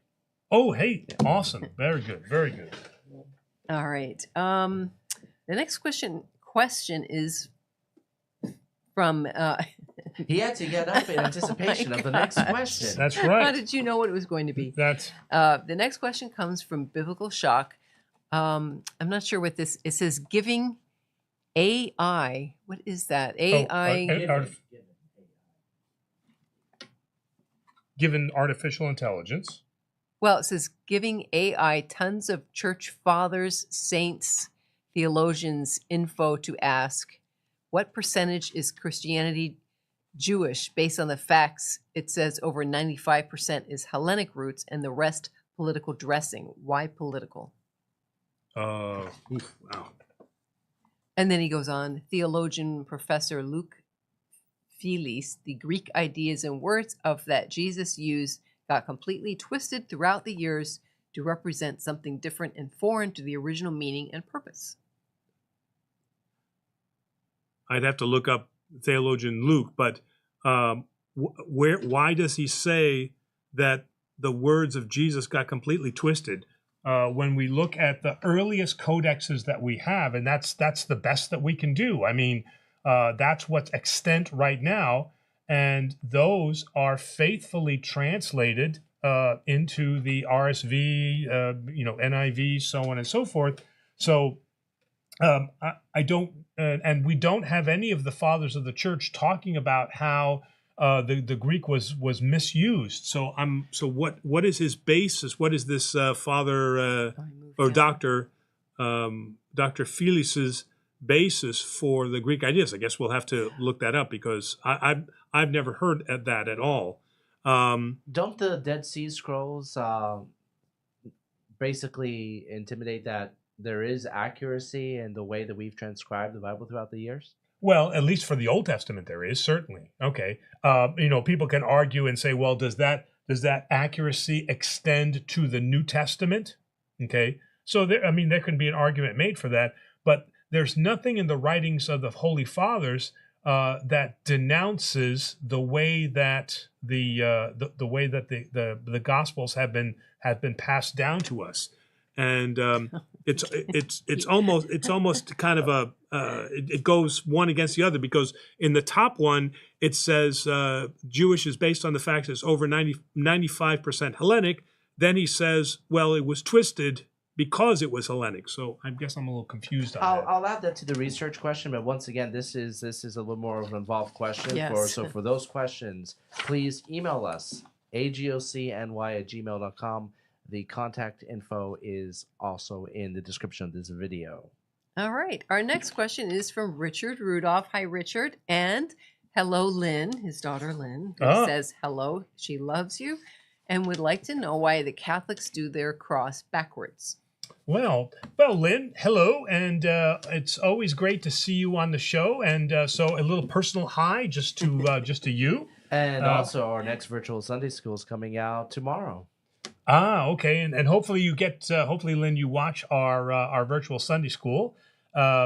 S1: Oh, hey, awesome. Very good. Very good.
S2: All right. The next question is from...
S3: He had to get up in anticipation of the next question.
S1: That's right.
S2: How did you know what it was going to be? The next question comes from Biblical Shock. I'm not sure what this... It says giving AI. What is that? AI...
S1: Given artificial intelligence.
S2: Well, it says giving AI tons of church fathers, saints, theologians info to ask, what percentage is Christianity Jewish? Based on the facts, it says over 95% is Hellenic roots and the rest political dressing. Why political?
S1: Wow.
S2: And then he goes on, theologian Professor Luke Felis, the Greek ideas and words of that Jesus used got completely twisted throughout the years to represent something different and foreign to the original meaning and purpose.
S1: I'd have to look up theologian Luke, but why does he say that the words of Jesus got completely twisted? When we look at the earliest codexes that we have, and that's the best that we can do. I mean, that's what's extant right now, and those are faithfully translated into the RSV, NIV, so on and so forth. So I don't, and we don't have any of the fathers of the church talking about how the Greek was misused. So what is his basis? What is this Father or Dr. Felis's basis for the Greek ideas? I guess we'll have to look that up because I've never heard that at all.
S3: Don't the Dead Sea Scrolls basically intimidate that there is accuracy in the way that we've transcribed the Bible throughout the years?
S1: Well, at least for the Old Testament, there is certainly. Okay, people can argue and say, well, does that accuracy extend to the New Testament? Okay, so there can be an argument made for that, but there's nothing in the writings of the Holy Fathers that denounces the way that the way that the Gospels have been passed down to us, and it's almost kind of a it goes one against the other, because in the top one it says Jewish is based on the fact that it's over 95% Hellenic. Then he says, well, it was twisted because it was Hellenic. So I guess I'm a little confused on that.
S3: I'll add that to the research question, but once again, this is a little more of an involved question.
S2: Yes.
S3: For those questions, please email us, agocny@gmail.com. The contact info is also in the description of this video.
S2: All right. Our next question is from Richard Rudolph. Hi, Richard. And hello, Lynn, his daughter Lynn, who says hello. She loves you and would like to know why the Catholics do their cross backwards.
S1: Well, Lynn, hello, and it's always great to see you on the show. And so a little personal hi just to you.
S3: And also, our next virtual Sunday school is coming out tomorrow.
S1: Okay, and hopefully you get hopefully, Lynn, you watch our virtual Sunday school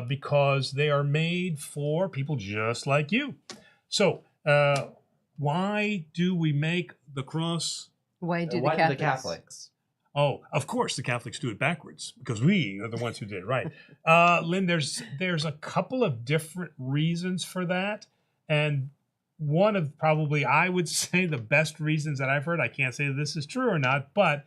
S1: because they are made for people just like you. So, why do we make the cross?
S2: Why do
S3: the Catholics?
S1: Oh, of course, the Catholics do it backwards because we are the ones who did it right. Lynn, there's a couple of different reasons for that, and one of probably, I would say, the best reasons that I've heard, I can't say this is true or not, but,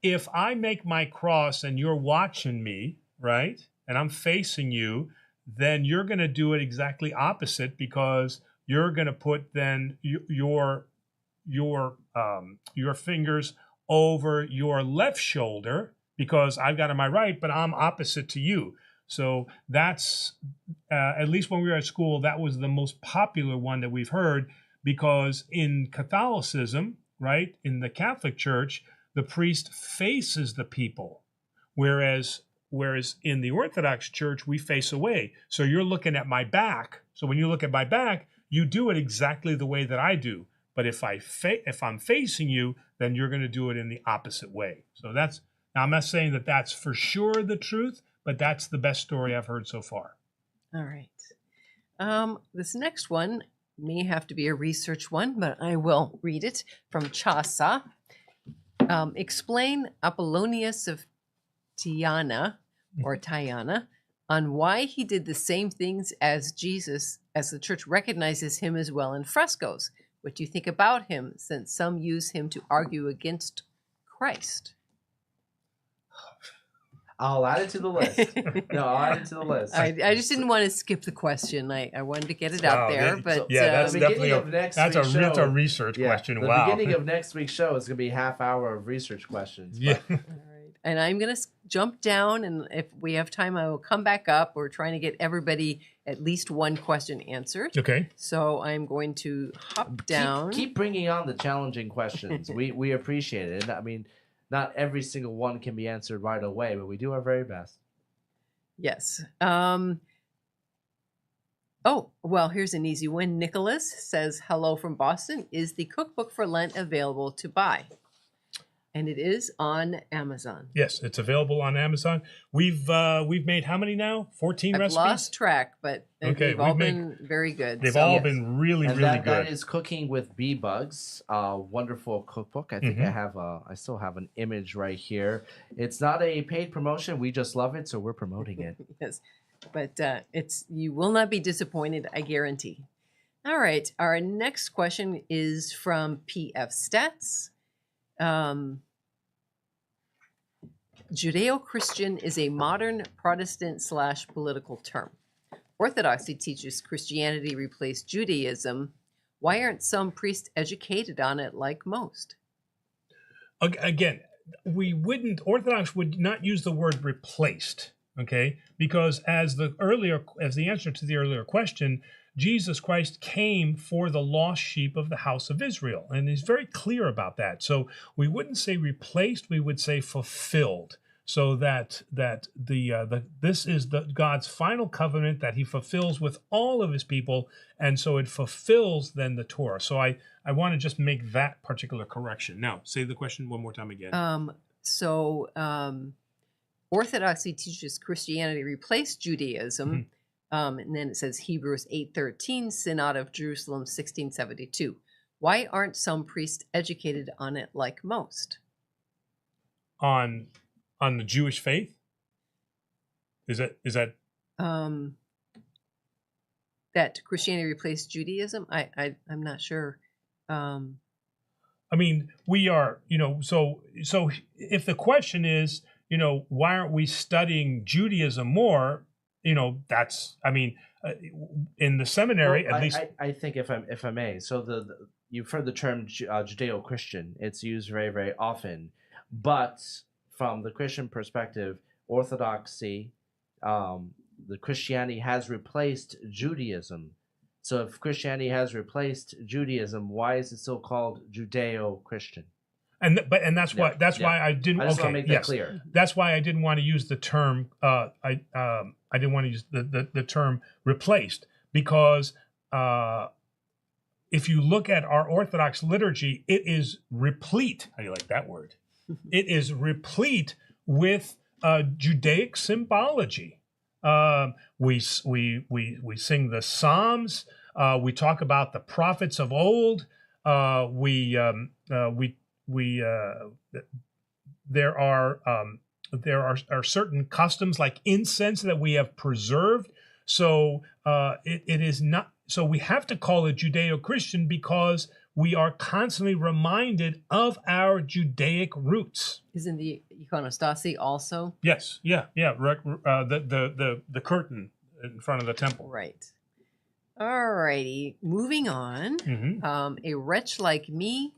S1: if I make my cross and you're watching me, right, and I'm facing you, then you're going to do it exactly opposite, because you're going to put then your fingers over your left shoulder, because I've got it on my right, but I'm opposite to you. So that's, at least when we were at school, that was the most popular one that we've heard, because in Catholicism, right, in the Catholic Church, the priest faces the people, whereas in the Orthodox Church, we face away. So you're looking at my back. So when you look at my back, you do it exactly the way that I do. But if I'm facing you, then you're going to do it in the opposite way. So now I'm not saying that that's for sure the truth, but that's the best story I've heard so far.
S2: All right. This next one may have to be a research one, but I will read it from Chaucer. Explain Apollonius of Tyana on why he did the same things as Jesus, as the church recognizes him as well in frescoes. What do you think about him, since some use him to argue against Christ?
S3: I'll add it to the list. I'll add it to the list.
S2: I just didn't want to skip the question. I wanted to get it out there. But
S1: that's definitely that's a research question.
S3: The beginning of next week's show is going to be a half hour of research questions.
S1: Yeah.
S2: All right. And I'm going to jump down, and if we have time, I will come back up. We're trying to get everybody at least one question answered.
S1: Okay.
S2: So I'm going to hop down.
S3: Keep bringing on the challenging questions. We appreciate it. I mean, not every single one can be answered right away, but we do our very best.
S2: Yes. Here's an easy one. Nicholas says, hello from Boston. Is the cookbook for Lent available to buy? And it is on Amazon.
S1: Yes, it's available on Amazon. We've made how many now? 14 recipes?
S2: I've lost track, but they've all been very good.
S1: They've all been really good.
S3: That is Cooking with Bee Bugs, a wonderful cookbook. I think I still have an image right here. It's not a paid promotion. We just love it, so we're promoting it.
S2: Yes, but you will not be disappointed, I guarantee. All right, our next question is from PF Stats. Judeo-Christian is a modern Protestant/political term. Orthodoxy teaches Christianity replaced Judaism. Why aren't some priests educated on it like most?
S1: Again, Orthodox would not use the word replaced, okay? Because as the answer to the earlier question, Jesus Christ came for the lost sheep of the house of Israel. And he's very clear about that. So we wouldn't say replaced, we would say fulfilled. so that this is God's final covenant that He fulfills with all of His people, and so it fulfills then the Torah. So I want to just make that particular correction. Now, say the question one more time again.
S2: Orthodoxy teaches Christianity replaced Judaism, and then it says Hebrews 8:13, Synod of Jerusalem 1672. Why aren't some priests educated on it like most?
S1: On the Jewish faith? Is that
S2: that Christianity replaced Judaism? I'm not sure.
S1: I mean, we are, so if the question is, why aren't we studying Judaism more? That's, in the seminary,
S3: well,
S1: at least.
S3: I think if I may, so you've heard the term Judeo-Christian. It's used very, very often, but from the Christian perspective, Orthodoxy, the Christianity has replaced Judaism. So if Christianity has replaced Judaism, why is it still called Judeo-Christian?
S1: And that's why I didn't.
S3: I just want to make that clear.
S1: That's why I didn't want to use the term. I didn't want to use the term replaced, because if you look at our Orthodox liturgy, it is replete. How do you like that word? It is replete with Judaic symbology. We sing the Psalms. We talk about the prophets of old. There are certain customs like incense that we have preserved. So it is not. So we have to call it Judeo-Christian because we are constantly reminded of our Judaic roots.
S2: Isn't the iconostasy also?
S1: Yes. Yeah. The curtain in front of the temple.
S2: Right. All righty. Moving on. A wretch like me.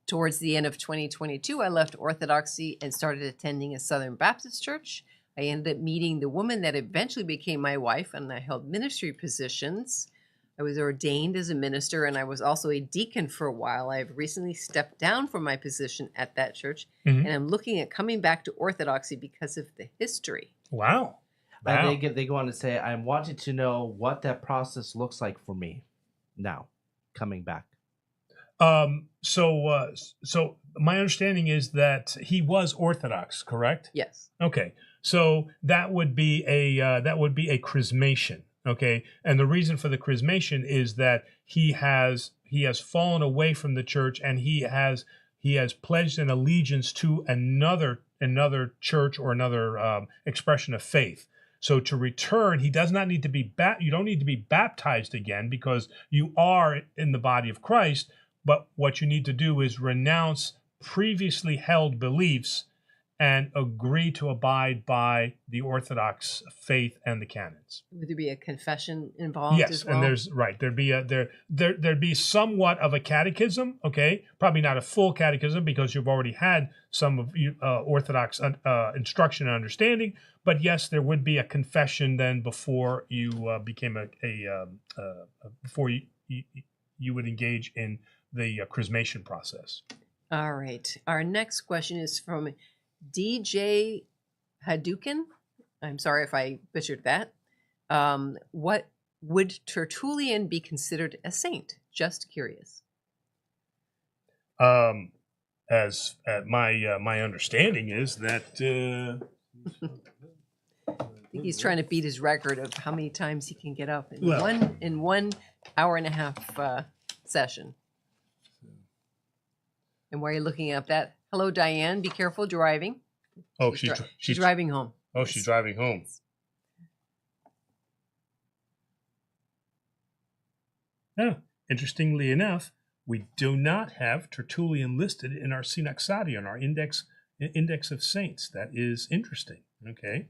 S2: Towards the end of 2022, I left Orthodoxy and started attending a Southern Baptist church. I ended up meeting the woman that eventually became my wife, and I held ministry positions. I was ordained as a minister, and I was also a deacon for a while. I have recently stepped down from my position at that church, and I'm looking at coming back to Orthodoxy because of the history.
S1: Wow.
S3: And they go on to say, I wanted to know what that process looks like for me now, coming back.
S1: So my understanding is that he was Orthodox, correct?
S2: Yes.
S1: Okay. So that would be a chrismation. Okay. And the reason for the chrismation is that he has fallen away from the church, and he has pledged an allegiance to another church or another expression of faith. So to return, he does not need to be you don't need to be baptized again, because you are in the body of Christ. But what you need to do is renounce previously held beliefs and agree to abide by the Orthodox faith and the canons.
S2: Would there be a confession involved?
S1: Yes,
S2: as well?
S1: And there'd be somewhat of a catechism. Okay, probably not a full catechism because you've already had some of Orthodox instruction and understanding. But yes, there would be a confession then before you became before you would engage in the chrismation process.
S2: All right. Our next question is from DJ Hadouken. I'm sorry if I butchered that. What would Tertullian be considered a saint? Just curious.
S1: As my understanding is that
S2: I think he's trying to beat his record of how many times he can get up in one hour and a half session. And while you're looking up that, hello, Diane. Be careful driving.
S1: Oh,
S2: she's driving home.
S1: Oh, she's driving home. Yeah. Interestingly enough, we do not have Tertullian listed in our Synaxarion, our index of saints. That is interesting. Okay.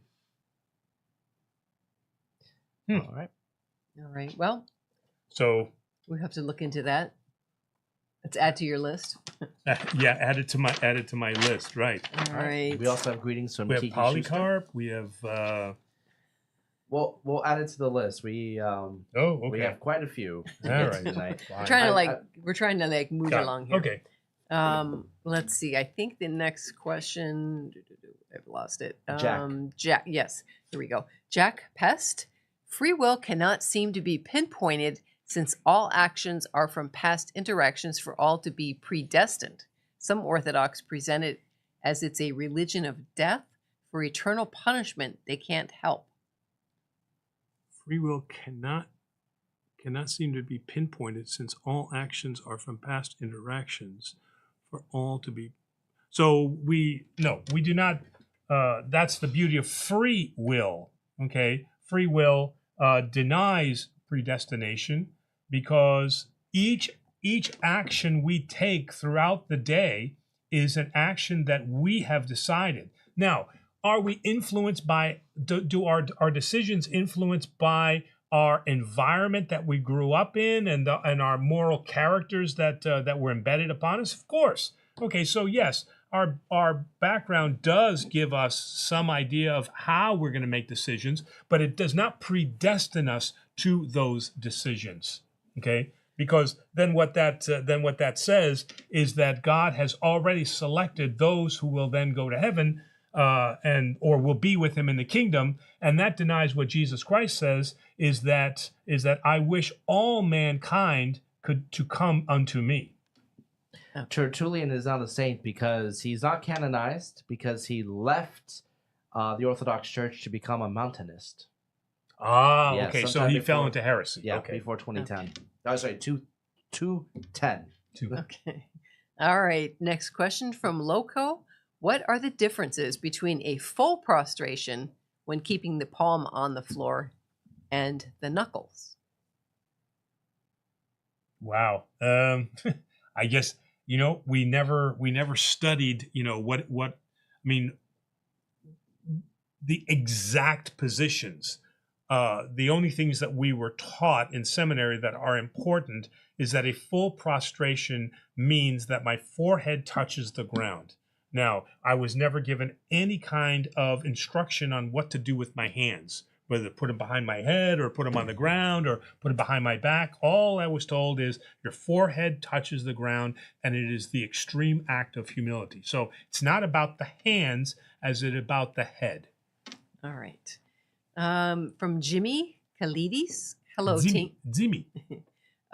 S3: All right.
S2: Well,
S1: so
S2: we have to look into that. Let's add to your list.
S1: Yeah, add it to my list. Right.
S2: All right.
S3: We also have greetings from
S1: We have
S3: Kiki
S1: Polycarp.
S3: Schuster.
S1: We have.
S3: We'll add it to the list. We
S1: okay.
S3: We have quite a few.
S1: All right.
S3: Tonight.
S2: We're trying to move along here.
S1: Okay.
S2: Let's see. I think the next question. I've lost it.
S3: Jack.
S2: Yes, here we go. Jack Pest. Free will cannot seem to be pinpointed since all actions are from past interactions for all to be predestined. Some Orthodox present it as it's a religion of death for eternal punishment they can't help.
S1: Free will cannot seem to be pinpointed since all actions are from past interactions for all to be. So we do not. That's the beauty of free will. Okay, free will denies predestination because each action we take throughout the day is an action that we have decided. Now, are we influenced by? Do our decisions influenced by our environment that we grew up in and our moral characters that were embedded upon us? Of course. Okay, so yes, our background does give us some idea of how we're going to make decisions, but it does not predestine us to those decisions. Okay, because then what that says is that God has already selected those who will then go to heaven or will be with him in the kingdom, and that denies what Jesus Christ says is that I wish all mankind to come unto me.
S3: Tertullian is not a saint because he's not canonized, because he left the Orthodox Church to become a Montanist.
S1: Ah, yeah, okay, so he fell into heresy.
S3: Yeah,
S1: okay.
S3: Before 2010. Okay. Oh, sorry, 210.
S2: Okay. All right, next question from Loco. What are the differences between a full prostration when keeping the palm on the floor and the knuckles?
S1: Wow. I guess, we never studied, what I mean, the exact positions. The only things that we were taught in seminary that are important is that a full prostration means that my forehead touches the ground. Now, I was never given any kind of instruction on what to do with my hands, whether to put them behind my head or put them on the ground or put them behind my back. All I was told is your forehead touches the ground, and it is the extreme act of humility. So it's not about the hands as it about the head.
S2: All right. From Jimmy Kalidis. Hello, team.
S1: Jimmy.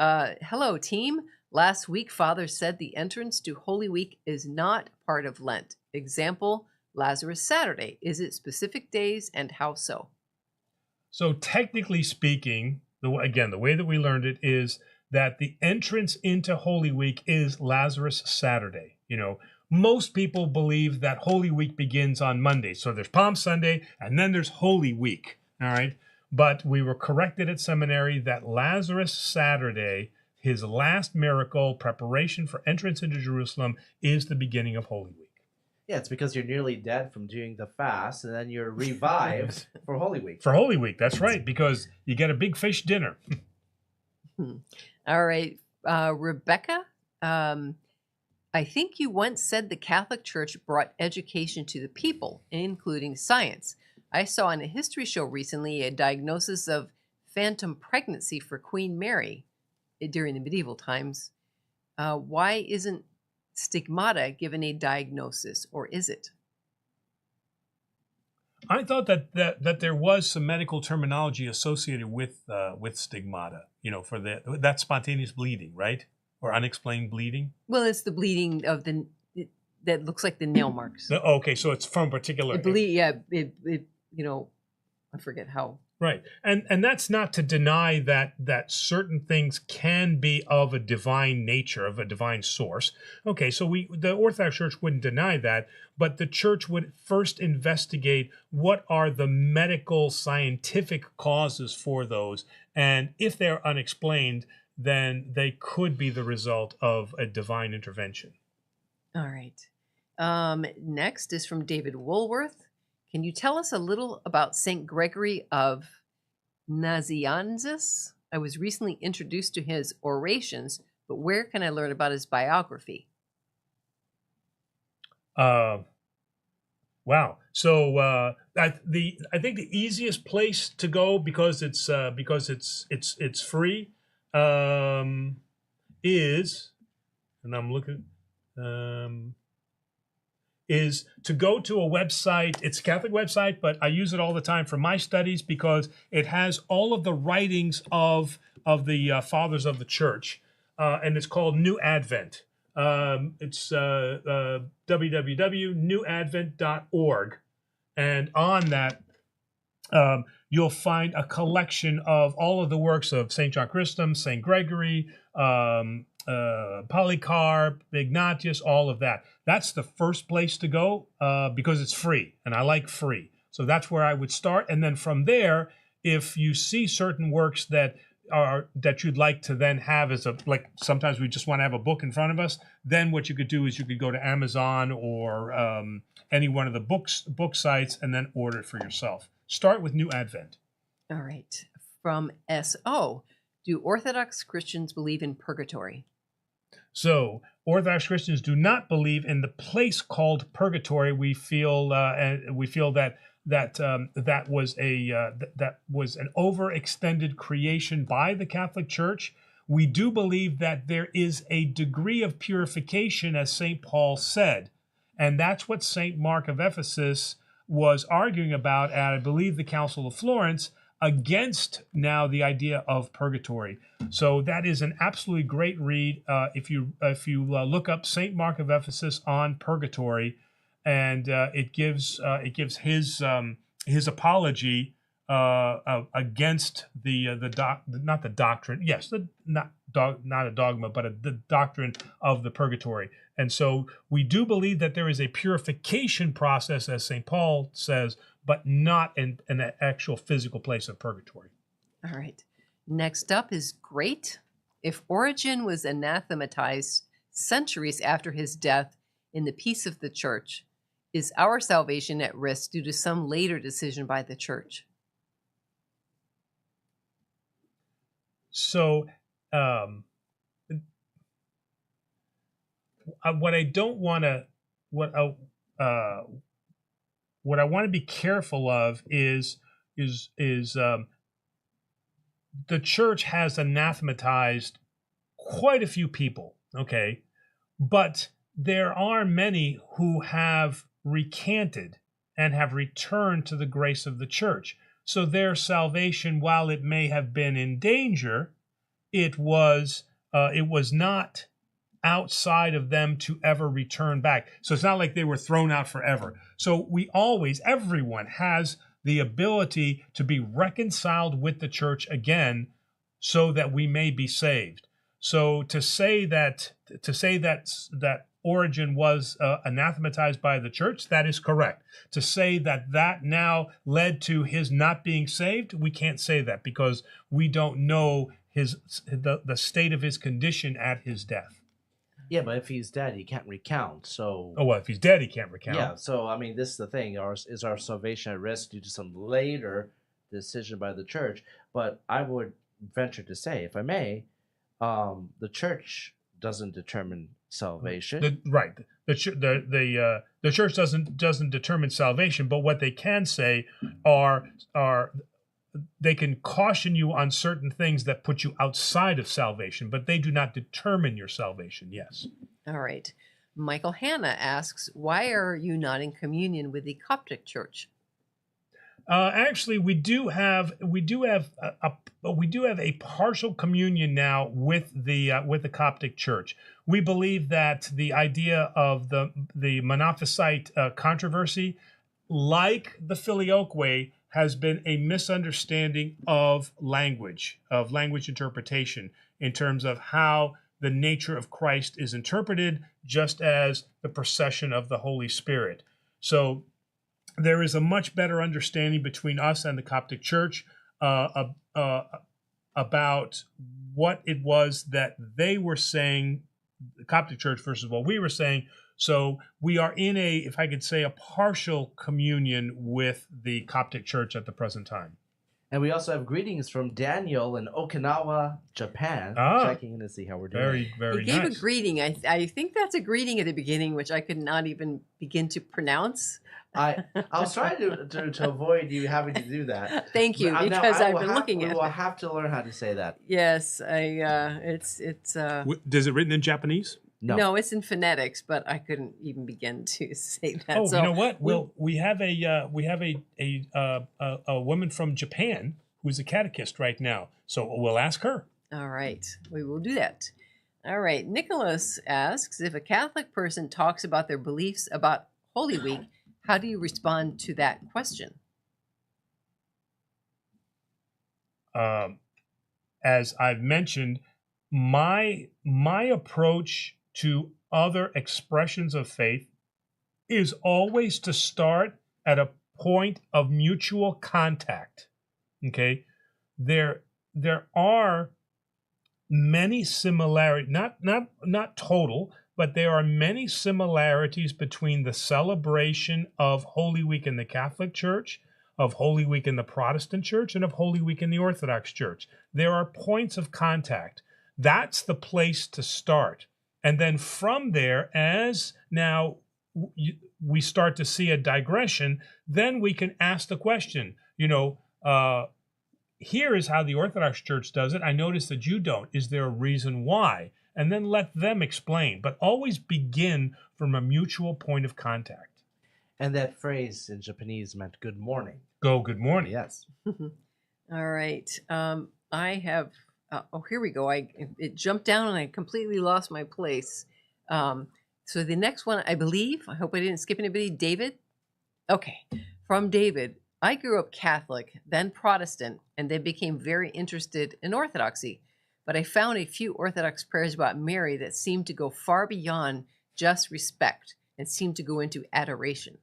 S2: Hello, team. Last week, Father said the entrance to Holy Week is not part of Lent. Example, Lazarus Saturday. Is it specific days and how so?
S1: So technically speaking, the way that we learned it is that the entrance into Holy Week is Lazarus Saturday. Most people believe that Holy Week begins on Monday. So there's Palm Sunday and then there's Holy Week. All right. But we were corrected at seminary that Lazarus Saturday, his last miracle, preparation for entrance into Jerusalem, is the beginning of Holy Week.
S3: Yeah, it's because you're nearly dead from doing the fast, and then you're revived for Holy Week.
S1: For Holy Week, that's right, because you get a big fish dinner.
S2: All right. Rebecca, I think you once said the Catholic Church brought education to the people, including science. I saw on a history show recently a diagnosis of phantom pregnancy for Queen Mary during the medieval times. Why isn't stigmata given a diagnosis, or is it?
S1: I thought that there was some medical terminology associated with stigmata, for that spontaneous bleeding, right? Or unexplained bleeding.
S2: Well, it's the bleeding of that looks like the nail marks.
S1: Okay, so it's from particular.
S2: I forget how.
S1: Right, and that's not to deny that certain things can be of a divine nature, of a divine source. Okay, so the Orthodox Church wouldn't deny that, but the Church would first investigate what are the medical, scientific causes for those, and if they're unexplained, then they could be the result of a divine intervention.
S2: All right. Next is from David Woolworth. Can you tell us a little about St. Gregory of Nazianzus? I was recently introduced to his orations, but where can I learn about his biography?
S1: Wow. So I think the easiest place to go because it's free is, and I'm looking. is to go to a website. It's a Catholic website, but I use it all the time for my studies because it has all of the writings of the fathers of the church, and it's called New Advent. It's www.newadvent.org, and on that you'll find a collection of all of the works of St. John Chrysostom, St. Gregory, Polycarp, Ignatius, all of that. That's the first place to go because it's free, and I like free. So that's where I would start. And then from there, if you see certain works that you'd like to then have as like sometimes we just want to have a book in front of us, then what you could do is you could go to Amazon or any one of the book sites and then order it for yourself. Start with New Advent.
S2: All right. From S.O. Do Orthodox Christians believe in purgatory?
S1: So Orthodox Christians do not believe in the place called purgatory. We feel that was an overextended creation by the Catholic Church. We do believe that there is a degree of purification, as St. Paul said, and that's what St. Mark of Ephesus was arguing about at, I believe, the Council of Florence, against now the idea of purgatory. So that is an absolutely great read. If you look up St. Mark of Ephesus on purgatory, and it gives his apology against not the doctrine. Yes, not a dogma, but the doctrine of the purgatory. And so we do believe that there is a purification process, as St. Paul says, but not an actual physical place of purgatory.
S2: All right. Next up is great. If Origen was anathematized centuries after his death in the peace of the church, is our salvation at risk due to some later decision by the church?
S1: So what I want to be careful of is the church has anathematized quite a few people, okay? But there are many who have recanted and have returned to the grace of the church. So their salvation, while it may have been in danger, it was not outside of them to ever return back. So it's not like they were thrown out forever. So everyone has the ability to be reconciled with the church again so that we may be saved. So to say that Origen was anathematized by the church, that is correct. To say that now led to his not being saved, we can't say that because we don't know the state of his condition at his death.
S3: Yeah, but if he's dead, he can't recount. So.
S1: Oh well, if he's dead, he can't recount.
S3: Yeah. So I mean, this is the thing: is our salvation at risk due to some later decision by the church? But I would venture to say, if I may, the church doesn't determine salvation.
S1: Right. The church doesn't determine salvation, but what they can say are they can caution you on certain things that put you outside of salvation, but they do not determine your salvation. Yes.
S2: All right. Michael Hanna asks, why are you not in communion with the Coptic Church?
S1: Actually, we do have a partial communion now with the Coptic Church. We believe that the idea of the Monophysite controversy, like the Filioque, has been a misunderstanding of language interpretation in terms of how the nature of Christ is interpreted, just as the procession of the Holy Spirit. So there is a much better understanding between us and the Coptic Church about what it was that they were saying, the Coptic Church versus what we were saying. So we are in if I could say, a partial communion with the Coptic Church at the present time.
S3: And we also have greetings from Daniel in Okinawa, Japan, checking in to see how we're doing.
S1: Very, very
S2: nice. He gave
S1: nice.
S2: a greeting. I think that's a greeting at the beginning, which I could not even begin to pronounce.
S3: I was trying to avoid you having to do that.
S2: Thank you, because I've been looking at it.
S3: We will have to learn how to say that.
S2: Yes, it's.
S1: Is it written in Japanese?
S2: No, it's in phonetics, but I couldn't even begin to say that.
S1: Oh,
S2: so
S1: you know what? We have a woman from Japan who's a catechist right now, so we'll ask her.
S2: All right, we will do that. All right, Nicholas asks, if a Catholic person talks about their beliefs about Holy Week, how do you respond to that question?
S1: As I've mentioned, my approach to other expressions of faith is always to start at a point of mutual contact. Okay, there are many similarities, not total, but there are many similarities between the celebration of Holy Week in the Catholic Church, of Holy Week in the Protestant Church, and of Holy Week in the Orthodox Church. There are points of contact. That's the place to start. And then from there, as now we start to see a digression, then we can ask the question, here is how the Orthodox Church does it. I notice that you don't. Is there a reason why? And then let them explain, but always begin from a mutual point of contact.
S3: And that phrase in Japanese meant good morning.
S1: Good morning.
S3: Yes.
S2: All right. I have, here we go. It jumped down and I completely lost my place. So the next one, I believe, I hope I didn't skip anybody, David. Okay. From David. I grew up Catholic, then Protestant, and then became very interested in Orthodoxy. But I found a few Orthodox prayers about Mary that seemed to go far beyond just respect and seemed to go into adoration.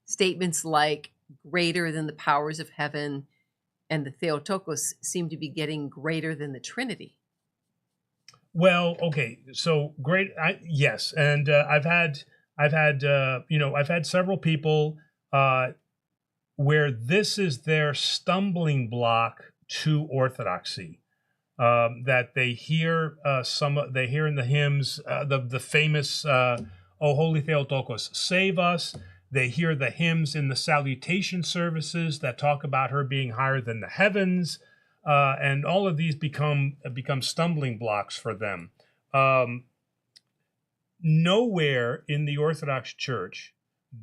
S2: Statements like greater than the powers of heaven and the Theotokos seem to be getting greater than the Trinity.
S1: Well, okay, so great. Yes, and I've had several people where this is their stumbling block to orthodoxy. That they hear they hear in the hymns the famous "O Holy Theotokos, save us." They hear the hymns in the salutation services that talk about her being higher than the heavens, and all of these become stumbling blocks for them. Nowhere in the Orthodox Church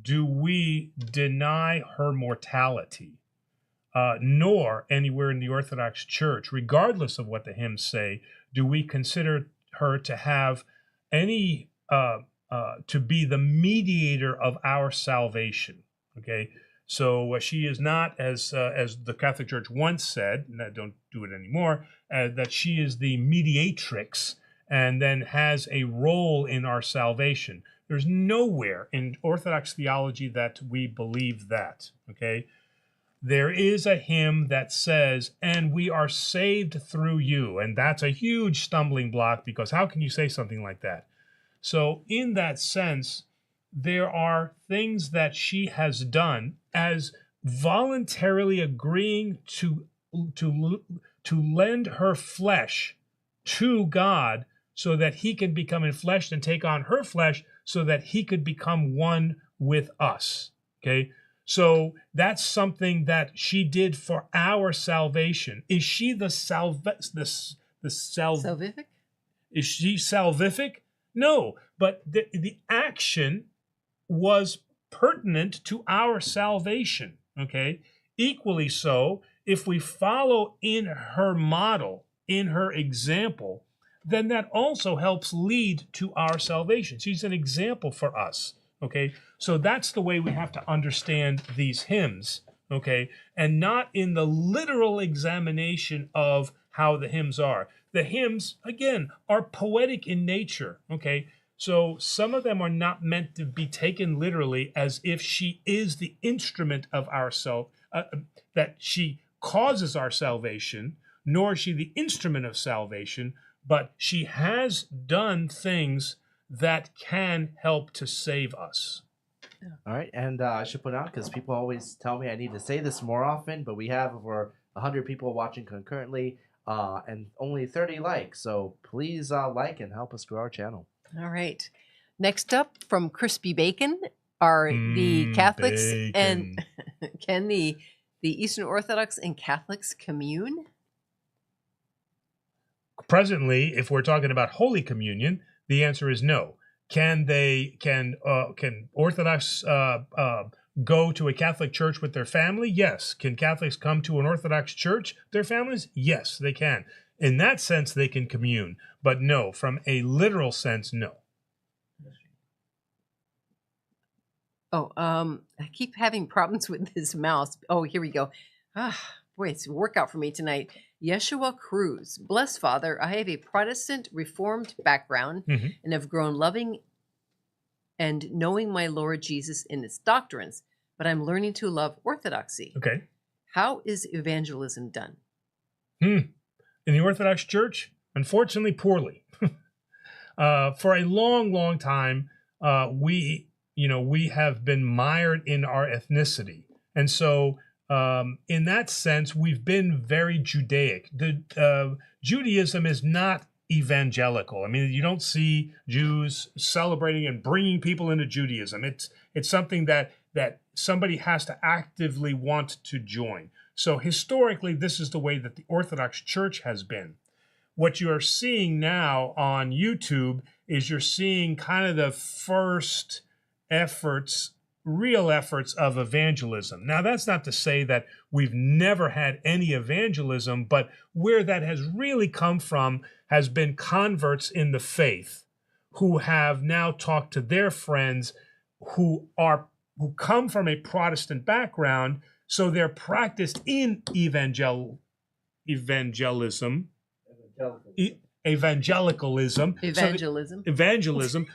S1: do we deny her mortality. Nor anywhere in the Orthodox Church, regardless of what the hymns say, do we consider her to have any to be the mediator of our salvation. Okay, so she is not, as the Catholic Church once said, and I don't do it anymore, that she is the mediatrix and then has a role in our salvation. There's nowhere in Orthodox theology that we believe that. Okay. There is a hymn that says, and we are saved through you. And that's a huge stumbling block, because how can you say something like that? So in that sense, there are things that she has done as voluntarily agreeing to lend her flesh to God so that he can become enfleshed and take on her flesh so that he could become one with us. Okay? So that's something that she did for our salvation. Is she salvific? Is she salvific? No, but the action was pertinent to our salvation. Okay. Equally so, if we follow in her model, in her example, then that also helps lead to our salvation. She's an example for us. Okay, so that's the way we have to understand these hymns, okay, and not in the literal examination of how the hymns are. The hymns, again, are poetic in nature, okay, so some of them are not meant to be taken literally as if she is the instrument of our that she causes our salvation, nor is she the instrument of salvation, but she has done things that can help to save us.
S3: All right, and I should put out, because people always tell me I need to say this more often, but we have over 100 people watching concurrently and only 30 likes, so please like and help us grow our channel.
S2: All right. Next up, from Crispy Bacon, are the Catholics
S1: bacon.
S2: And can the Eastern Orthodox and Catholics commune?
S1: Presently, if we're talking about Holy Communion, The answer is no. Can Orthodox go to a Catholic church with their family? Yes. Can Catholics come to an Orthodox church, their families? Yes, they can. In that sense, they can commune. But no, from a literal sense, no.
S2: Oh, I keep having problems with this mouse. Oh, here we go. Boy, it's a workout for me tonight. Yeshua Cruz. Bless Father, I have a Protestant Reformed background and have grown loving and knowing my Lord Jesus in its doctrines, but I'm learning to love Orthodoxy.
S1: Okay.
S2: How is evangelism done?
S1: In the Orthodox Church, unfortunately, poorly. For a long, long time, we have been mired in our ethnicity. And so in that sense, we've been very Judaic. Judaism is not evangelical. I mean, you don't see Jews celebrating and bringing people into Judaism. It's something that somebody has to actively want to join. So historically, this is the way that the Orthodox Church has been. What you are seeing now on YouTube is you're seeing kind of the first real efforts of evangelism. Now, that's not to say that we've never had any evangelism, but where that has really come from has been converts in the faith who have now talked to their friends who come from a Protestant background, so they're practiced in evangelicalism.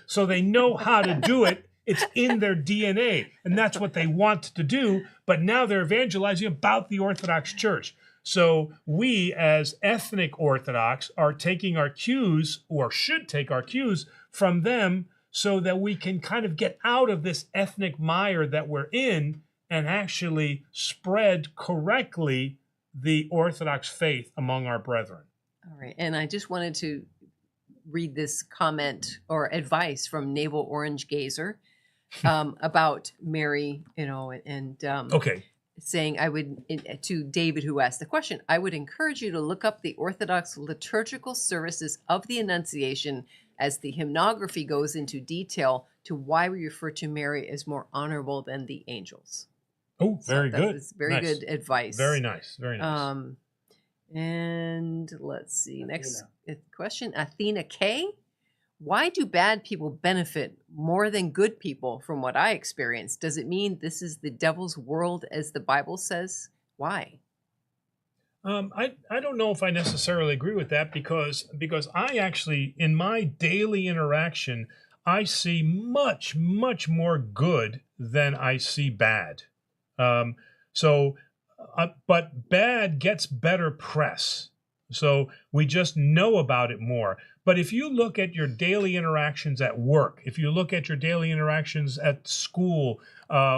S1: So they know how to do it. It's in their DNA, and that's what they want to do. But now they're evangelizing about the Orthodox Church. So we, as ethnic Orthodox, are taking our cues, or should take our cues from them, so that we can kind of get out of this ethnic mire that we're in and actually spread correctly the Orthodox faith among our brethren.
S2: All right. And I just wanted to read this comment or advice from Naval Orange Gazer about Mary,
S1: okay.
S2: Saying to David, who asked the question, I would encourage you to look up the Orthodox liturgical services of the Annunciation, as the hymnography goes into detail to why we refer to Mary as more honorable than the angels.
S1: Oh, very good.
S2: That was very good advice.
S1: Very nice. Very nice.
S2: And let's see. Next question. Athena K. Why do bad people benefit more than good people from what I experienced? Does it mean this is the devil's world, as the Bible says? Why?
S1: I don't know if I necessarily agree with that because I actually, in my daily interaction, I see much, much more good than I see bad. But bad gets better press. So we just know about it more. But if you look at your daily interactions at work, if you look at your daily interactions at school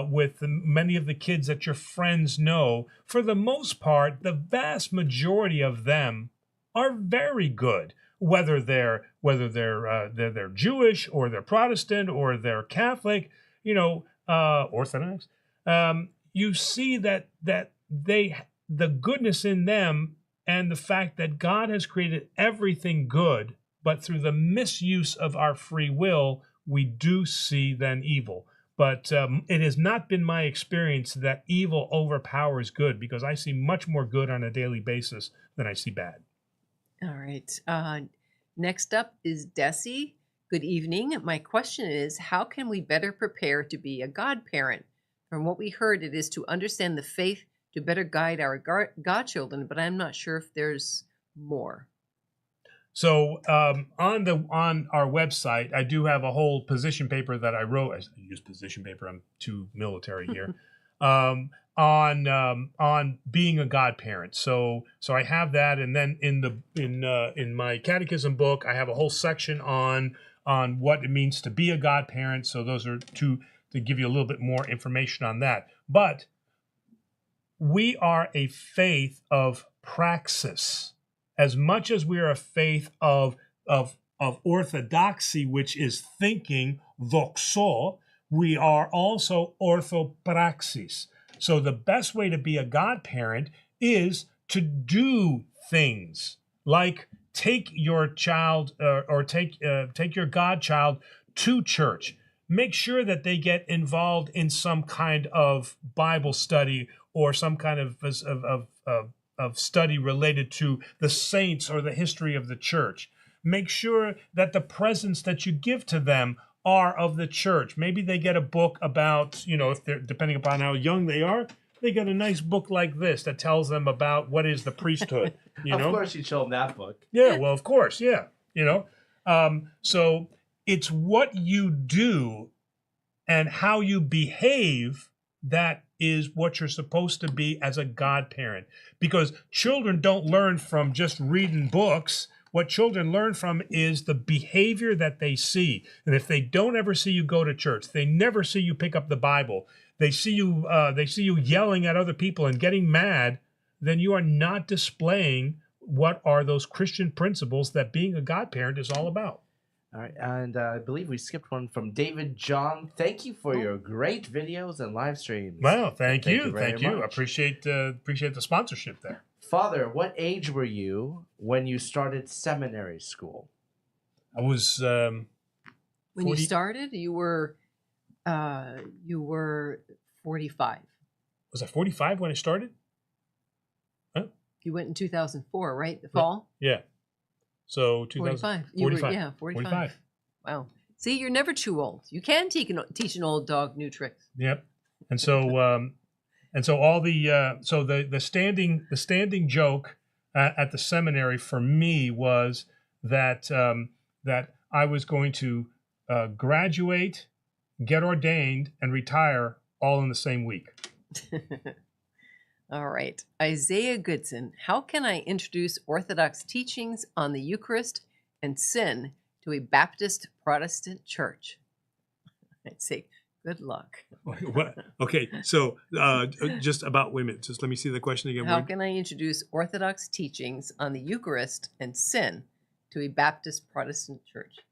S1: with many of the kids that your friends know, for the most part, the vast majority of them are very good. Whether they're Jewish or they're Protestant or they're Catholic, Orthodox, you see that the goodness in them and the fact that God has created everything good, but through the misuse of our free will, we do see then evil. But it has not been my experience that evil overpowers good, because I see much more good on a daily basis than I see bad.
S2: All right. Next up is Desi. Good evening. My question is, how can we better prepare to be a godparent? From what we heard, it is to understand the faith to better guide our godchildren, but I'm not sure if there's more.
S1: So on our website, I do have a whole position paper that I wrote. I use position paper. I'm too military here. On being a godparent. So I have that, and then in my catechism book, I have a whole section on what it means to be a godparent. So those are to give you a little bit more information on that. But we are a faith of praxis. As much as we are a faith of orthodoxy, which is thinking, doxo, we are also orthopraxis. So the best way to be a godparent is to do things like take your child or take your godchild to church. Make sure that they get involved in some kind of Bible study or some kind of study related to the saints or the history of the church. Make sure that the presents that you give to them are of the church. Maybe they get a book about, if they're, depending upon how young they are, they get a nice book like this that tells them about what is the priesthood.
S3: Of course, you show them that book.
S1: Yeah, well, of course, yeah. So it's what you do and how you behave that is what you're supposed to be as a godparent. Because children don't learn from just reading books. What children learn from is the behavior that they see. And if they don't ever see you go to church, they never see you pick up the Bible, they see you yelling at other people and getting mad, then you are not displaying what are those Christian principles that being a godparent is all about.
S3: All right, and I believe we skipped one from David John. Thank you for your great videos and live streams.
S1: Well, thank you.
S3: Very much.
S1: I appreciate the sponsorship there.
S3: Father, what age were you when you started seminary school?
S1: I was
S2: when
S1: 40...
S2: you started, you were 45.
S1: Was I 45 when I started? Huh?
S2: You went in 2004, right? The fall?
S1: Yeah. So
S2: 45.
S1: 45.
S2: 45. Wow. See, you're never too old. You can teach an old dog new tricks.
S1: Yep. And so all the standing joke at the seminary for me was that that I was going to graduate, get ordained, and retire all in the same week.
S2: All right. Isaiah Goodson, how can I introduce Orthodox teachings on the Eucharist and sin to a Baptist Protestant church? I'd say good luck.
S1: What? Okay, so just about, wait a minute, just let me see the question again.
S2: How can I introduce Orthodox teachings on the Eucharist and sin to a Baptist Protestant church?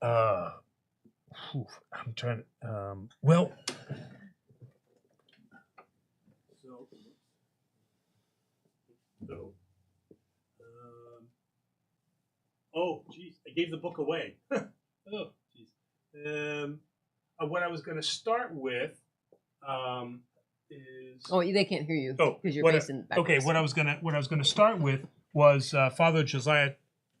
S1: I'm trying to, well... oh, geez, I gave the book away. Oh, geez. What I was going to start with is.
S2: Oh, they can't hear you.
S1: Oh,
S2: because you're facing backwards.
S1: Okay, what I was going to start with was Father Josiah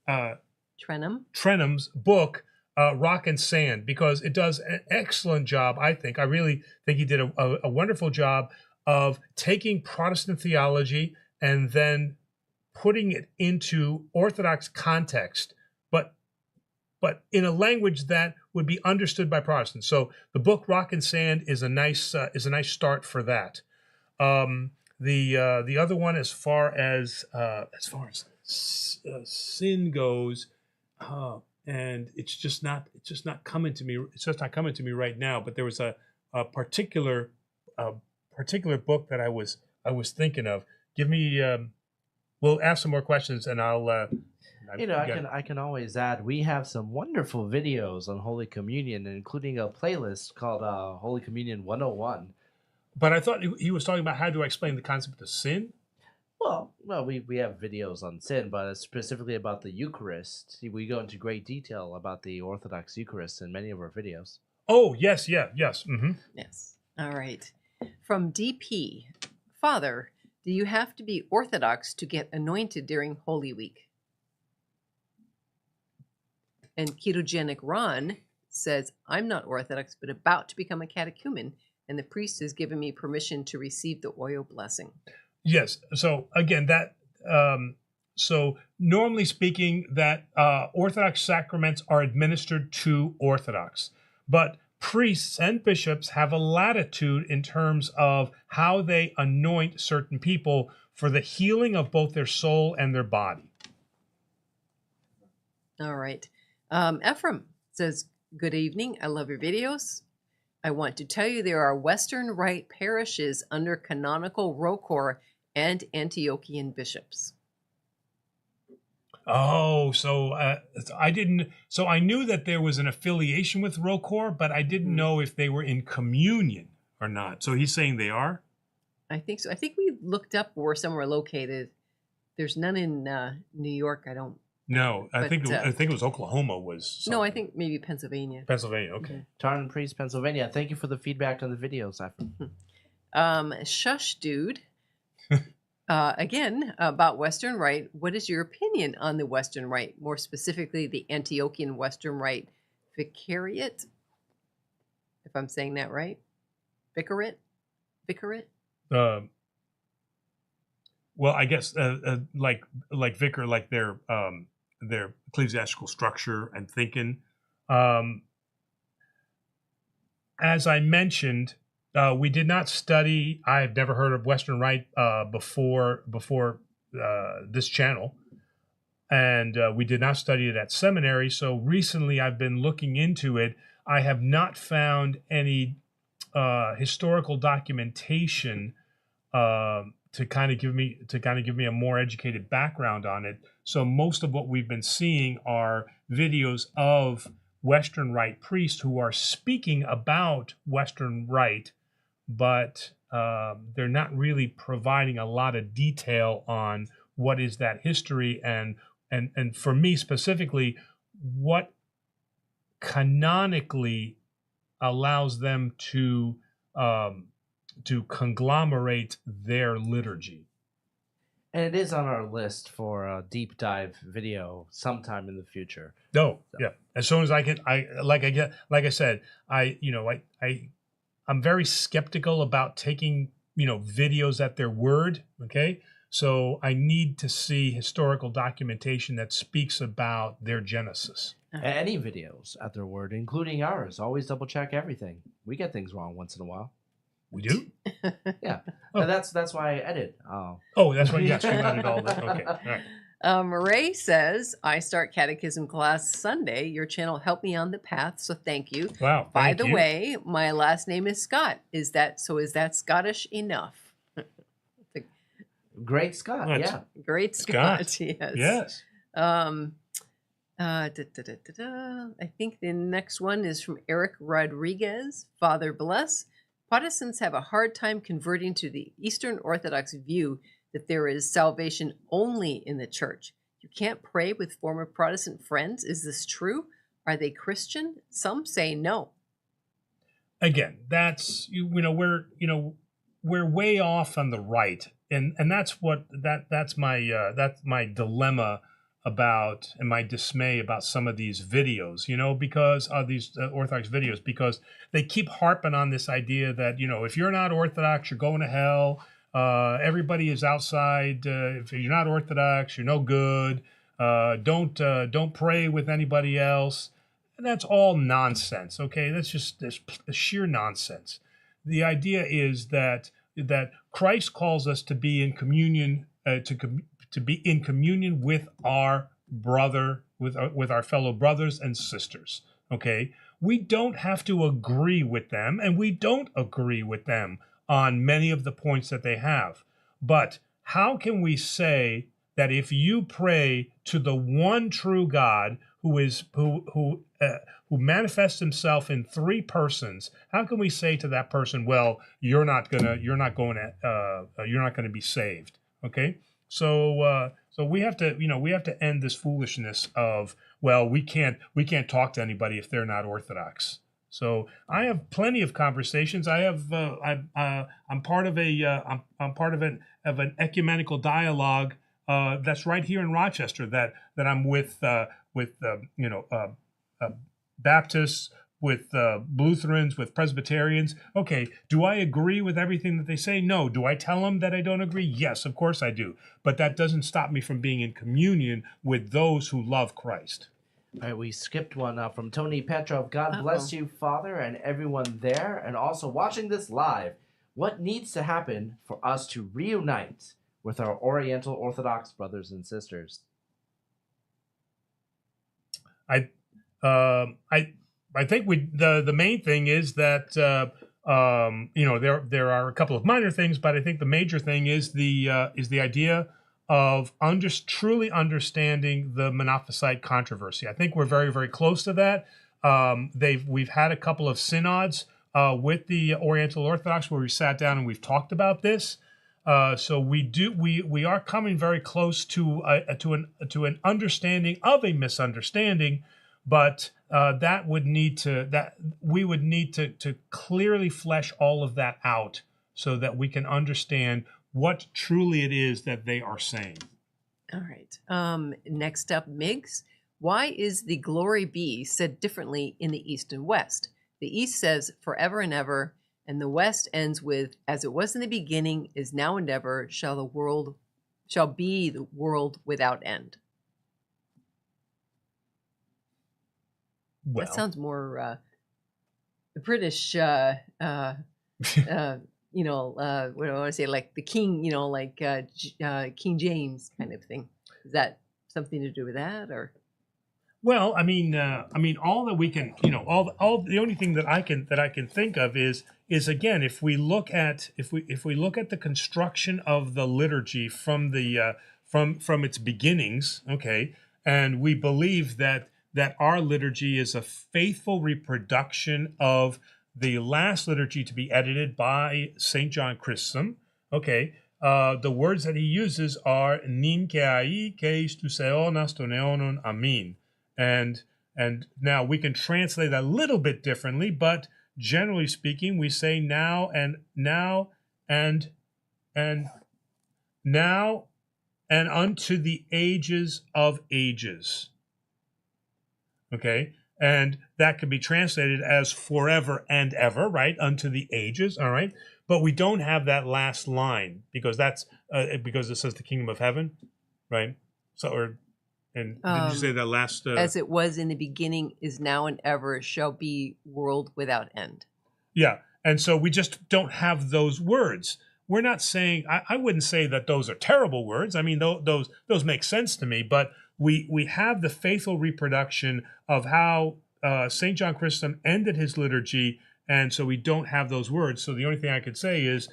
S1: Trenum's book, Rock and Sand, because it does an excellent job. I really think he did a wonderful job of taking Protestant theology and then putting it into Orthodox context, but in a language that would be understood by Protestants. So the book Rock and Sand is a nice start for that. The other one, as far as sin goes, and it's just not coming to me. It's just not coming to me right now. But there was a particular book that I was thinking of. Give me. We'll ask some more questions, and I'll.
S3: I can always add. We have some wonderful videos on Holy Communion, including a playlist called Holy Communion 101.
S1: But I thought he was talking about how do I explain the concept of sin.
S3: Well, we have videos on sin, but specifically about the Eucharist. We go into great detail about the Orthodox Eucharist in many of our videos.
S1: Oh, yes, yes. Mm-hmm.
S2: Yes. All right. From DP, Father, do you have to be Orthodox to get anointed during Holy Week? And Ketogenic Ron says, I'm not Orthodox, but about to become a catechumen, and the priest has given me permission to receive the oil blessing.
S1: Yes. So again, so normally speaking, that Orthodox sacraments are administered to Orthodox, but priests and bishops have a latitude in terms of how they anoint certain people for the healing of both their soul and their body.
S2: All right. Ephraim says, good evening. I love your videos. I want to tell you there are Western Rite parishes under canonical Rocor and Antiochian bishops.
S1: Oh, so I didn't. So I knew that there was an affiliation with Rocor, but I didn't know if they were in communion or not. So he's saying they are?
S2: I think so. I think we looked up where some were located. There's none in New York. I don't.
S1: No, I think it was Oklahoma was something.
S2: No, I think maybe Pennsylvania.
S1: Pennsylvania, okay.
S3: Tarn Priest, Pennsylvania. Thank you for the feedback on the videos.
S2: Shush Dude. Again, about Western Rite. What is your opinion on the Western Rite? More specifically, the Antiochian Western Rite Vicariate, if I'm saying that right. Vicariate?
S1: Well, I guess like vicar, like their ecclesiastical structure and thinking. As I mentioned, we did not study. I have never heard of Western Rite before this channel, and we did not study it at seminary. So recently, I've been looking into it. I have not found any historical documentation to kind of give me a more educated background on it. So most of what we've been seeing are videos of Western Rite priests who are speaking about Western Rite, but they're not really providing a lot of detail on what is that history and for me specifically, what canonically allows them to conglomerate their liturgy.
S3: And it is on our list for a deep dive video sometime in the future.
S1: No, yeah. As soon as I can, I'm very skeptical about taking, videos at their word. Okay. So I need to see historical documentation that speaks about their genesis.
S3: Any videos at their word, including ours. Always double check everything. We get things wrong once in a while.
S1: We do?
S3: Yeah. Oh. That's why I edit.
S1: Oh, that's why you edit all that. Okay. All right.
S2: Ray says, I start catechism class Sunday. Your channel helped me on the path, so thank you.
S1: Wow.
S2: By the way, my last name is Scott. Is that Scottish enough?
S3: Great Scott, yeah.
S2: Great Scott, yes.
S1: Yes.
S2: I think the next one is from Eric Rodriguez. Father bless. Protestants have a hard time converting to the Eastern Orthodox view that there is salvation only in the church. You can't pray with former Protestant friends. Is this true? Are they Christian? Some say no.
S1: Again, that's we're way off on the right, and that's my dilemma about and my dismay about some of these videos, because of these Orthodox videos, because they keep harping on this idea that, if you're not Orthodox, you're going to hell. Everybody is outside. If you're not Orthodox, you're no good. Don't pray with anybody else. And that's all nonsense. Okay. That's just sheer nonsense. The idea is that Christ calls us to be in communion, to be in communion with our brother, with our fellow brothers and sisters. Okay, we don't have to agree with them, and we don't agree with them on many of the points that they have. But how can we say that if you pray to the one true God who manifests himself in three persons, how can we say to that person, well, you're not going to be saved? Okay. So we have to end this foolishness of, well, we can't talk to anybody if they're not Orthodox. So I have plenty of conversations. I'm part of an ecumenical dialogue that's right here in Rochester that I'm with Baptists, with Lutherans, with Presbyterians. Okay, do I agree with everything that they say? No. Do I tell them that I don't agree? Yes, of course I do. But that doesn't stop me from being in communion with those who love Christ.
S3: All right, we skipped one from Tony Petrov. God bless you, Father, and everyone there, and also watching this live. What needs to happen for us to reunite with our Oriental Orthodox brothers and sisters?
S1: I think the main thing is that there are a couple of minor things, but I think the major thing is the idea of truly understanding the Monophysite controversy. I think we're very, very close to that. We've had a couple of synods with the Oriental Orthodox where we sat down and we've talked about this. So we are coming very close to an understanding of a misunderstanding, but that would need to we would need to clearly flesh all of that out so that we can understand what truly it is that they are saying.
S2: All right. Next up, Miggs. Why is the glory be said differently in the East and West? The East says forever and ever, and the West ends with, as it was in the beginning, is now and ever, shall be the world without end.
S1: Well,
S2: that sounds more British, what do I want to say, like the king, like King James kind of thing. Is that something to do with that, or?
S1: Well, I mean, all that we can, all the only thing that I can think of is again, if we look at the construction of the liturgy from the from its beginnings, okay, and we believe that our liturgy is a faithful reproduction of the last liturgy to be edited by St. John Chrysostom, okay. The words that he uses are nin ke ai ke istus eonas ton eonon amin. And now we can translate that a little bit differently, but generally speaking, we say now and unto the ages of ages. Okay, and that can be translated as forever and ever, right? Unto the ages, all right. But we don't have that last line because that's because it says the kingdom of heaven, right? So And did you say that last?
S2: As it was in the beginning, is now and ever, shall be world without end.
S1: Yeah, and so we just don't have those words. We're not saying. I wouldn't say that those are terrible words. I mean, those make sense to me. But we have the faithful reproduction of how St. John Chrysostom ended his liturgy, and so we don't have those words. So the only thing I could say is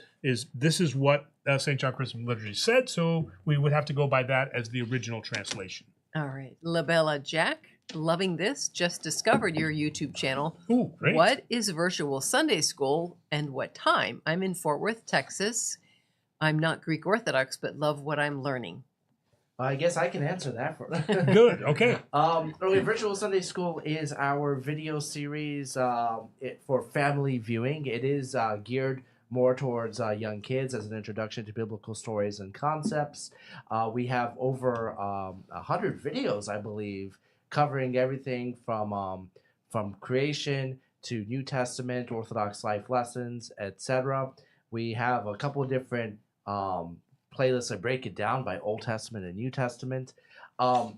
S1: this is what St. John Chrysostom liturgy said. So we would have to go by that as the original translation.
S2: All right. Labella Jack, loving this. Just discovered your YouTube channel.
S1: Ooh, great.
S2: What is virtual Sunday school and what time? I'm in Fort Worth, Texas. I'm not Greek Orthodox, but love what I'm learning.
S3: I guess I can answer that for
S1: Good. Okay.
S3: Virtual Sunday School is our video series for family viewing. It is geared more towards young kids as an introduction to biblical stories and concepts. We have over 100 videos, I believe, covering everything from creation to New Testament, Orthodox life lessons, etc. We have a couple of different playlists that break it down by Old Testament and New Testament. It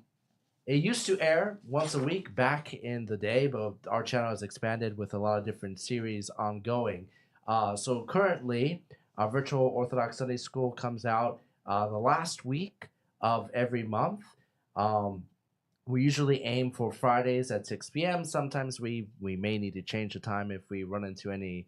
S3: used to air once a week back in the day, but our channel has expanded with a lot of different series ongoing. So currently, our virtual Orthodox Sunday School comes out the last week of every month. We usually aim for Fridays at 6 p.m. Sometimes we may need to change the time if we run into any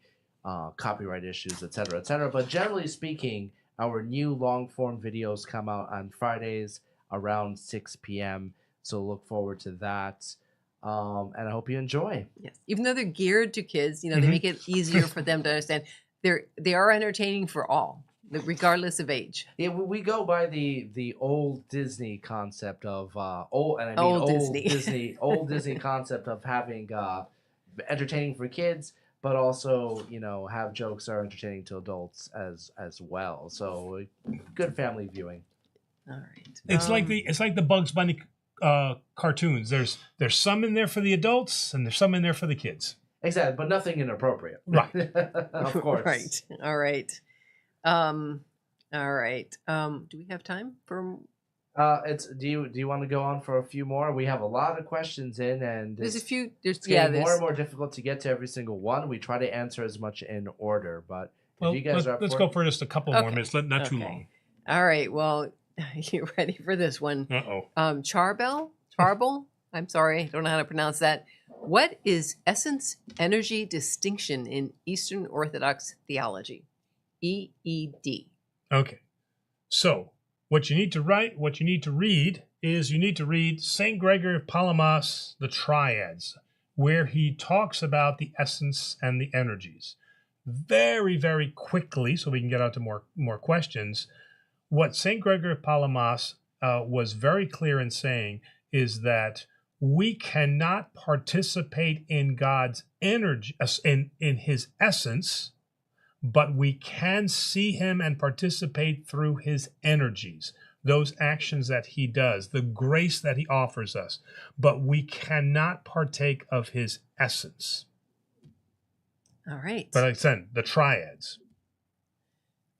S3: copyright issues, etc., etc. But generally speaking, our new long-form videos come out on Fridays around 6 p.m. So look forward to that. And I hope you enjoy.
S2: Yes, even though they're geared to kids, they make it easier for them to understand. They are entertaining for all, regardless of age.
S3: Yeah, we go by the old Disney concept of old Disney concept of having entertaining for kids, but also have jokes that are entertaining to adults as well. So good family viewing.
S2: All right.
S1: It's like the Bugs Bunny cartoons. There's some in there for the adults and there's some in there for the kids.
S3: Exactly, but nothing inappropriate.
S1: Right.
S3: Of course.
S2: Right. All right. All right. Do we have time for?
S3: Do you want to go on for a few more? We have a lot of questions in, and
S2: there's a few. It's
S3: getting more and more difficult to get to every single one. We try to answer as much in order, but if you guys
S1: let's go for just a couple more minutes. Not too long.
S2: All right. Well, you ready for this one? Charbel. I'm sorry, I don't know how to pronounce that. What is essence energy distinction in Eastern Orthodox theology? EED.
S1: Okay. So what you need to read is St. Gregory of Palamas, the Triads, where he talks about the essence and the energies. very, very quickly, so we can get out to more questions, what St. Gregory of Palamas was very clear in saying is that we cannot participate in God's energy, in his essence, but we can see him and participate through his energies, those actions that he does, the grace that he offers us, but we cannot partake of his essence.
S2: All right.
S1: But like I said, the triads.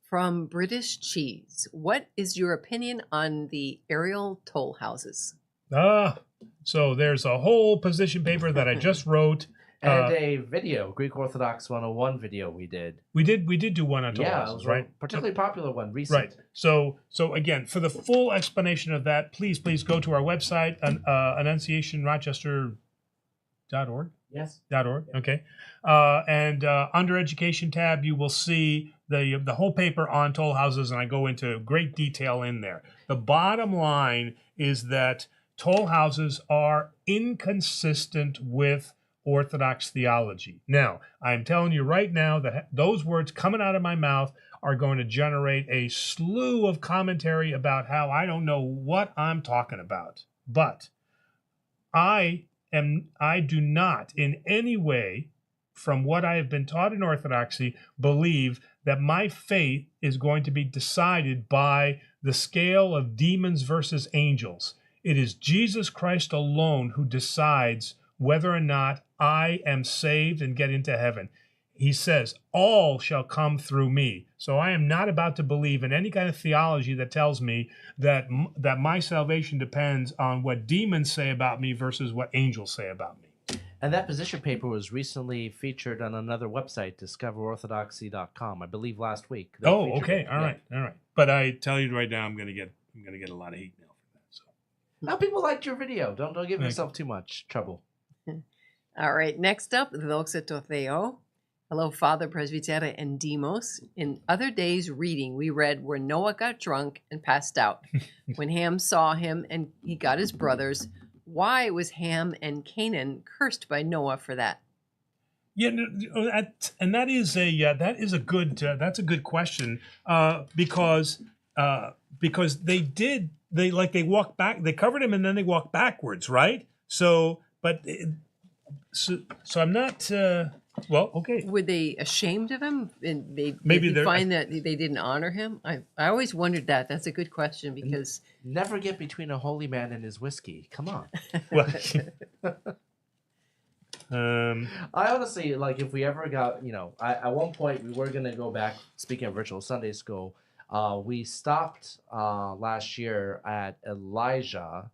S2: From British Cheese, what is your opinion on the aerial toll houses?
S1: So there's a whole position paper that I just wrote.
S3: And a video, Greek Orthodox 101 video we did.
S1: We did do one on toll houses,
S3: it was
S1: right?
S3: A particularly popular one, recent.
S1: Right. So again, for the full explanation of that, please go to our website, Annunciation Rochester.org.
S3: Yes.
S1: .org. Okay. And under Education tab, you will see the whole paper on toll houses, and I go into great detail in there. The bottom line is that toll houses are inconsistent with Orthodox theology. Now, I'm telling you right now that those words coming out of my mouth are going to generate a slew of commentary about how I don't know what I'm talking about. But I do not in any way, from what I have been taught in Orthodoxy, believe that my faith is going to be decided by the scale of demons versus angels. It is Jesus Christ alone who decides whether or not I am saved and get into heaven. He says, all shall come through me. So I am not about to believe in any kind of theology that tells me that my salvation depends on what demons say about me versus what angels say about me.
S3: And that position paper was recently featured on another website, discoverorthodoxy.com, I believe last week.
S1: Oh, okay. All right. But I tell you right now, I'm going to get a lot of hate mail for that. So
S3: now people liked your video. Don't give yourself too much trouble.
S2: All right. Next up, Doxa to Theo. Hello, Father Presbytera and Demos. In other days' reading, we read where Noah got drunk and passed out. When Ham saw him and he got his brothers, why was Ham and Canaan cursed by Noah for that?
S1: Yeah, and that is a good question because they walked back, they covered him and then they walked backwards, right? So I'm not. Well, okay.
S2: Were they ashamed of him? And
S1: maybe
S2: they find that they didn't honor him. I always wondered that. That's a good question because
S3: never get between a holy man and his whiskey. Come on.
S1: Well,
S3: I honestly if we ever got at one point we were gonna go back. Speaking of virtual Sunday school, we stopped last year at Elijah.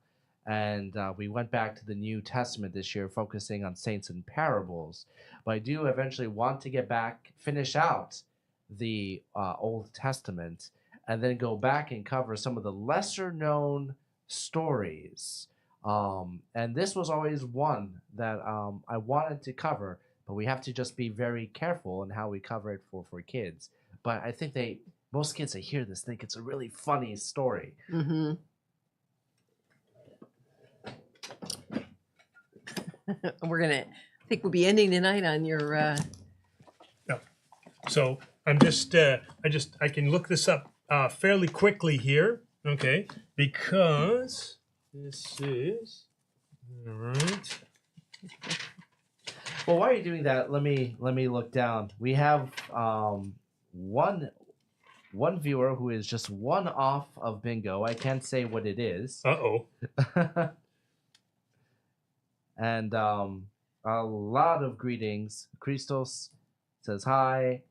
S3: And we went back to the New Testament this year, focusing on saints and parables. But I do eventually want to get back, finish out the Old Testament, and then go back and cover some of the lesser-known stories. And this was always one that I wanted to cover, but we have to just be very careful in how we cover it for kids. But I think most kids that hear this think it's a really funny story.
S2: Mm-hmm. I think we'll be ending tonight on your.
S1: No. So I'm just, I can look this up fairly quickly here, okay? Because this is all right.
S3: Well, while you're doing that, let me look down. We have one viewer who is just one off of bingo. I can't say what it is.
S1: Uh-oh.
S3: And a lot of greetings. Christos says hi.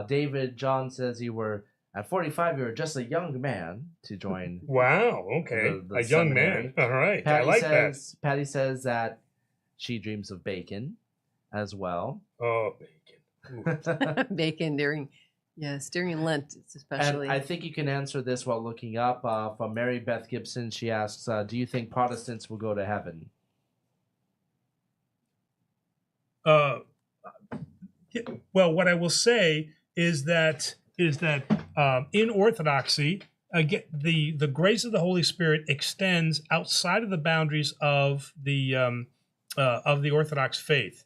S3: David John says at 45 you were just a young man to join.
S1: Wow, okay.
S3: The
S1: a young man. All right. I like that.
S3: Patty says that she dreams of bacon as well.
S1: Oh, bacon.
S2: Bacon during Lent especially.
S3: And I think you can answer this while looking up. From Mary Beth Gibson, she asks, do you think Protestants will go to heaven?
S1: Well, what I will say is that in Orthodoxy, again, the grace of the Holy Spirit extends outside of the boundaries of the Orthodox faith.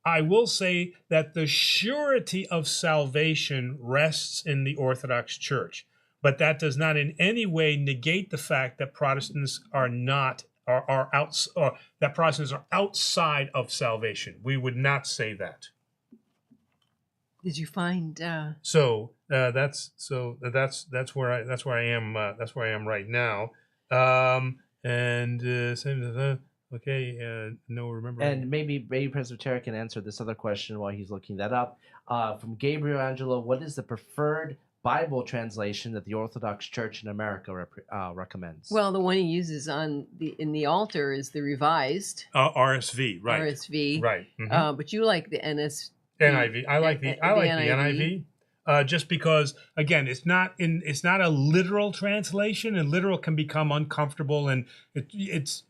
S1: I will say that the surety of salvation rests in the Orthodox Church, but that does not in any way negate the fact that Protestants are not are out, or that Protestants are outside of salvation. We would not say that.
S2: Did you find?
S1: That's where I am. That's where I am right now. Okay, no, remember.
S3: And maybe Presbyterian can answer this other question while he's looking that up. From Gabriel Angelo, what is the preferred Bible translation that the Orthodox Church in America recommends?
S2: Well, the one he uses in the altar is the Revised
S1: RSV, right?
S2: RSV,
S1: right. Mm-hmm.
S2: But you like the
S1: NIV. I like the NIV. Just because, again, it's not a literal translation, and literal can become uncomfortable, and it's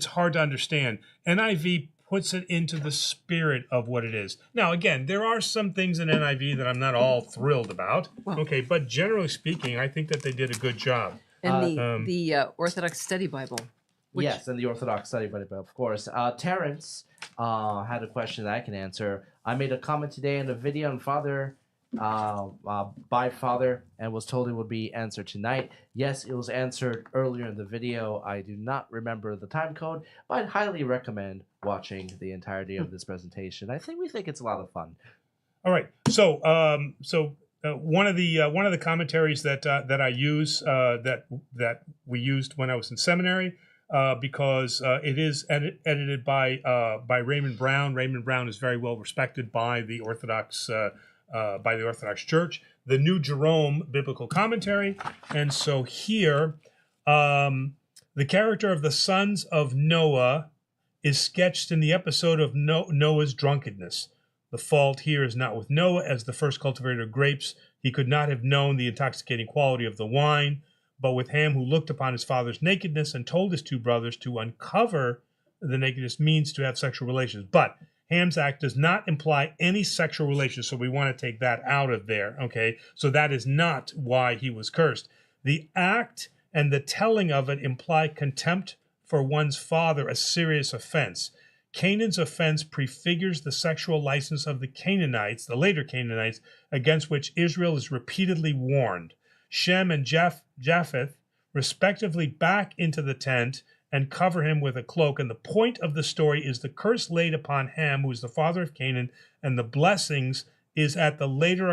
S1: hard to understand. NIV puts it into the spirit of what it is. Now, again, there are some things in NIV that I'm not all thrilled about. Well, okay, but generally speaking, I think that they did a good job.
S2: And the Orthodox Study Bible.
S3: Yes, and the Orthodox Study Bible, of course. Terrence had a question that I can answer. I made a comment today in a video on Father by Father and was told it would be answered tonight. Yes, it was answered earlier in the video. I do not remember the time code, but I'd highly recommend watching the entirety of this presentation. I think it's a lot of fun.
S1: All right. So one of the commentaries that I use that we used when I was in seminary, because it is edited by Raymond Brown. Raymond Brown is very well respected by the Orthodox Church. The New Jerome Biblical Commentary, and so here, the character of the sons of Noah is sketched in the episode of Noah's drunkenness. The fault here is not with Noah, as the first cultivator of grapes. He could not have known the intoxicating quality of the wine, but with Ham, who looked upon his father's nakedness and told his two brothers to uncover the nakedness means to have sexual relations. But Ham's act does not imply any sexual relations, so we want to take that out of there, okay? So that is not why he was cursed. The act and the telling of it imply contempt for one's father, a serious offense. Canaan's offense prefigures the sexual license of the Canaanites, the later Canaanites, against which Israel is repeatedly warned. Shem and Japheth respectively back into the tent and cover him with a cloak. And the point of the story is the curse laid upon Ham, who is the father of Canaan, and the blessings is at the later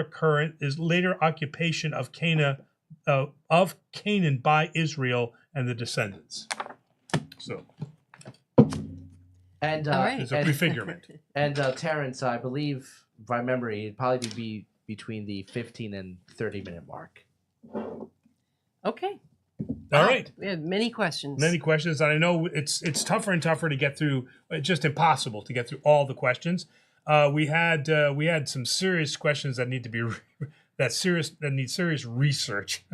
S1: occupation of Canaan by Israel and the descendants. So,
S3: and
S1: it's a prefigurement.
S3: And Terrence, I believe by memory, it'd probably be between the 15 and 30-minute mark.
S2: Okay.
S1: All right.
S2: We have many questions.
S1: Many questions. And I know it's tougher and tougher to get through. It's just impossible to get through all the questions. We had some serious questions that need to be that need serious research.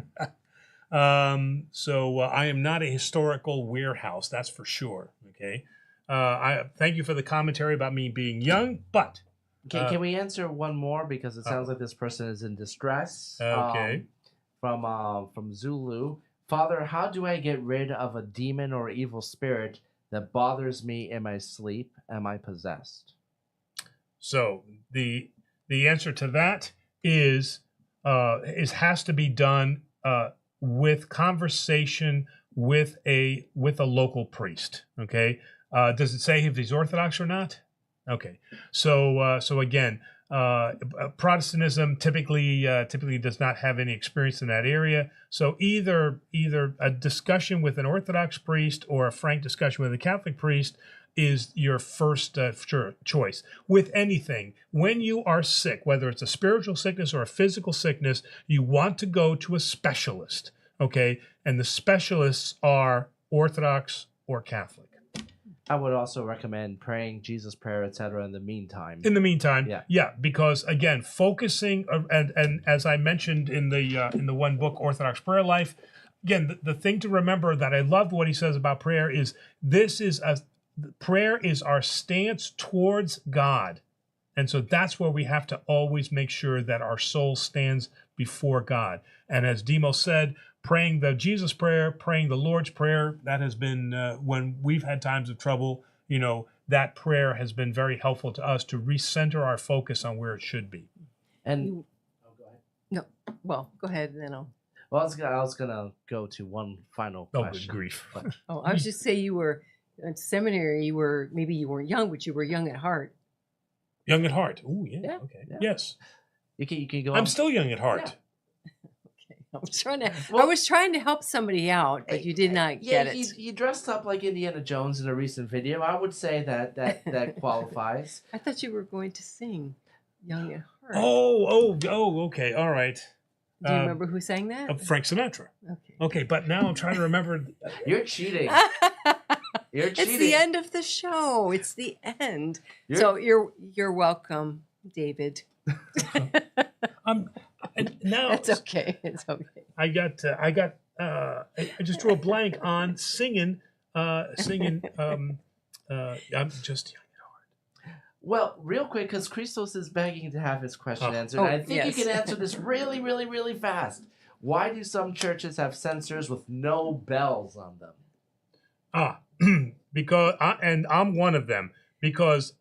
S1: So I am not a historical warehouse, that's for sure. Okay. I thank you for the commentary about me being young, but
S3: can we answer one more, because it sounds like this person is in distress?
S1: Okay.
S3: From Zulu. Father, how do I get rid of a demon or evil spirit that bothers me in my sleep? Am I possessed? So
S1: the answer to that is has to be done with conversation with a local priest. Okay. Does it say if he's Orthodox or not? Okay. So again, Protestantism typically does not have any experience in that area. So either a discussion with an Orthodox priest or a frank discussion with a Catholic priest is your first choice. With anything, when you are sick, whether it's a spiritual sickness or a physical sickness, you want to go to a specialist. Okay, and the specialists are Orthodox or Catholic.
S3: I would also recommend praying Jesus prayer, etc. in the meantime.
S1: Yeah, because again, focusing and as I mentioned in the one book, Orthodox Prayer Life, again, the thing to remember that I love what he says about prayer is prayer is our stance towards God, and so that's where we have to always make sure that our soul stands before God. And as Demos said, praying the Jesus prayer, praying the Lord's prayer, that has been when we've had times of trouble, that prayer has been very helpful to us to recenter our focus on where it should be.
S3: And
S2: go ahead. No, well, go ahead, and then I'll.
S3: Well, I was gonna go to one final question.
S1: Oh, good grief!
S2: I was just say you were at seminary. Maybe you weren't young, but you were young at heart.
S1: Young at heart. Oh, yeah.
S2: Yeah.
S1: Okay.
S2: Yeah.
S1: Yes.
S3: You can go.
S1: I'm still young at heart.
S2: Yeah. Okay. I was trying to help somebody out, but you did not get it.
S3: You dressed up like Indiana Jones in a recent video. I would say that qualifies.
S2: I thought you were going to sing "Young at Heart."
S1: Oh, okay. All right.
S2: Do you remember who sang that?
S1: Frank Sinatra.
S2: Okay.
S1: Okay, but now I'm trying to remember.
S3: You're cheating. You're cheating.
S2: It's the end of the show. It's the end. So you're welcome, David.
S1: Now
S2: that's okay. It's okay.
S1: I just drew a blank on singing. I'm just young at heart.
S3: Well, real quick, because Christos is begging to have his question answered. And I think you can answer this really, really, really fast. Why do some churches have censers with no bells on them?
S1: Because I'm one of them. Because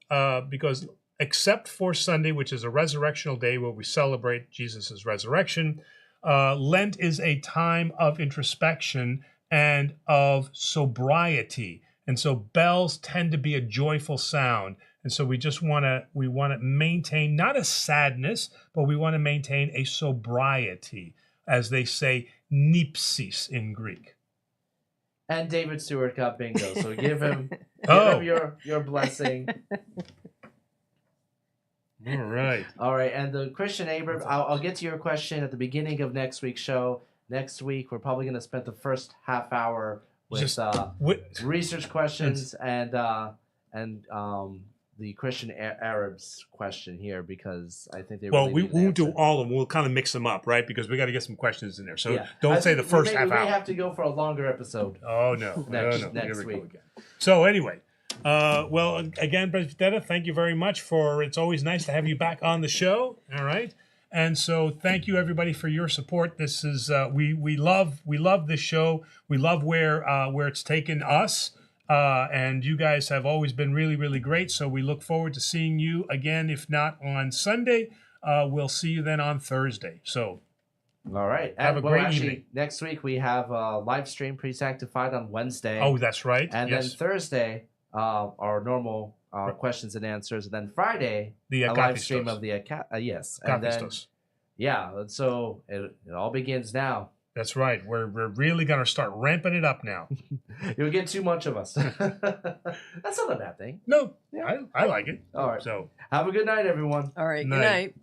S1: except for Sunday, which is a resurrectional day where we celebrate Jesus' resurrection, Lent is a time of introspection and of sobriety. And so bells tend to be a joyful sound. And so we just want to maintain not a sadness, but we want to maintain a sobriety, as they say, nipsis in Greek.
S3: And David Stewart got bingo, so give him your blessing.
S1: All right.
S3: All right, and the Christian Abram, I'll get to your question at the beginning of next week's show. Next week, we're probably going to spend the first half hour with research questions and the Christian Arabs question here, because I think they
S1: we won't do all of them. We'll kind of mix them up, right? Because we got to get some questions in there. So don't say the first half hour.
S3: We may have to go for a longer episode.
S1: Oh, no.
S3: Next week.
S1: So anyway, well, again, Brother, thank you very much it's always nice to have you back on the show. All right. And so thank you, everybody, for your support. This is, we love this show. We love where it's taken us. And you guys have always been really, really great. So we look forward to seeing you again. If not on Sunday, we'll see you then on Thursday. So,
S3: all right.
S1: Have a great evening.
S3: Next week we have a live stream Pre-Sanctified on Wednesday.
S1: Oh, that's right.
S3: And then Thursday, our normal questions and answers. And then Friday,
S1: the
S3: live stream of the
S1: yes.
S3: And then, so it all begins now.
S1: That's right. We're really going to start ramping it up now.
S3: You'll get too much of us. That's not a bad thing.
S1: No, I like it.
S3: All right.
S1: So
S3: have a good night, everyone.
S2: All right. Good night.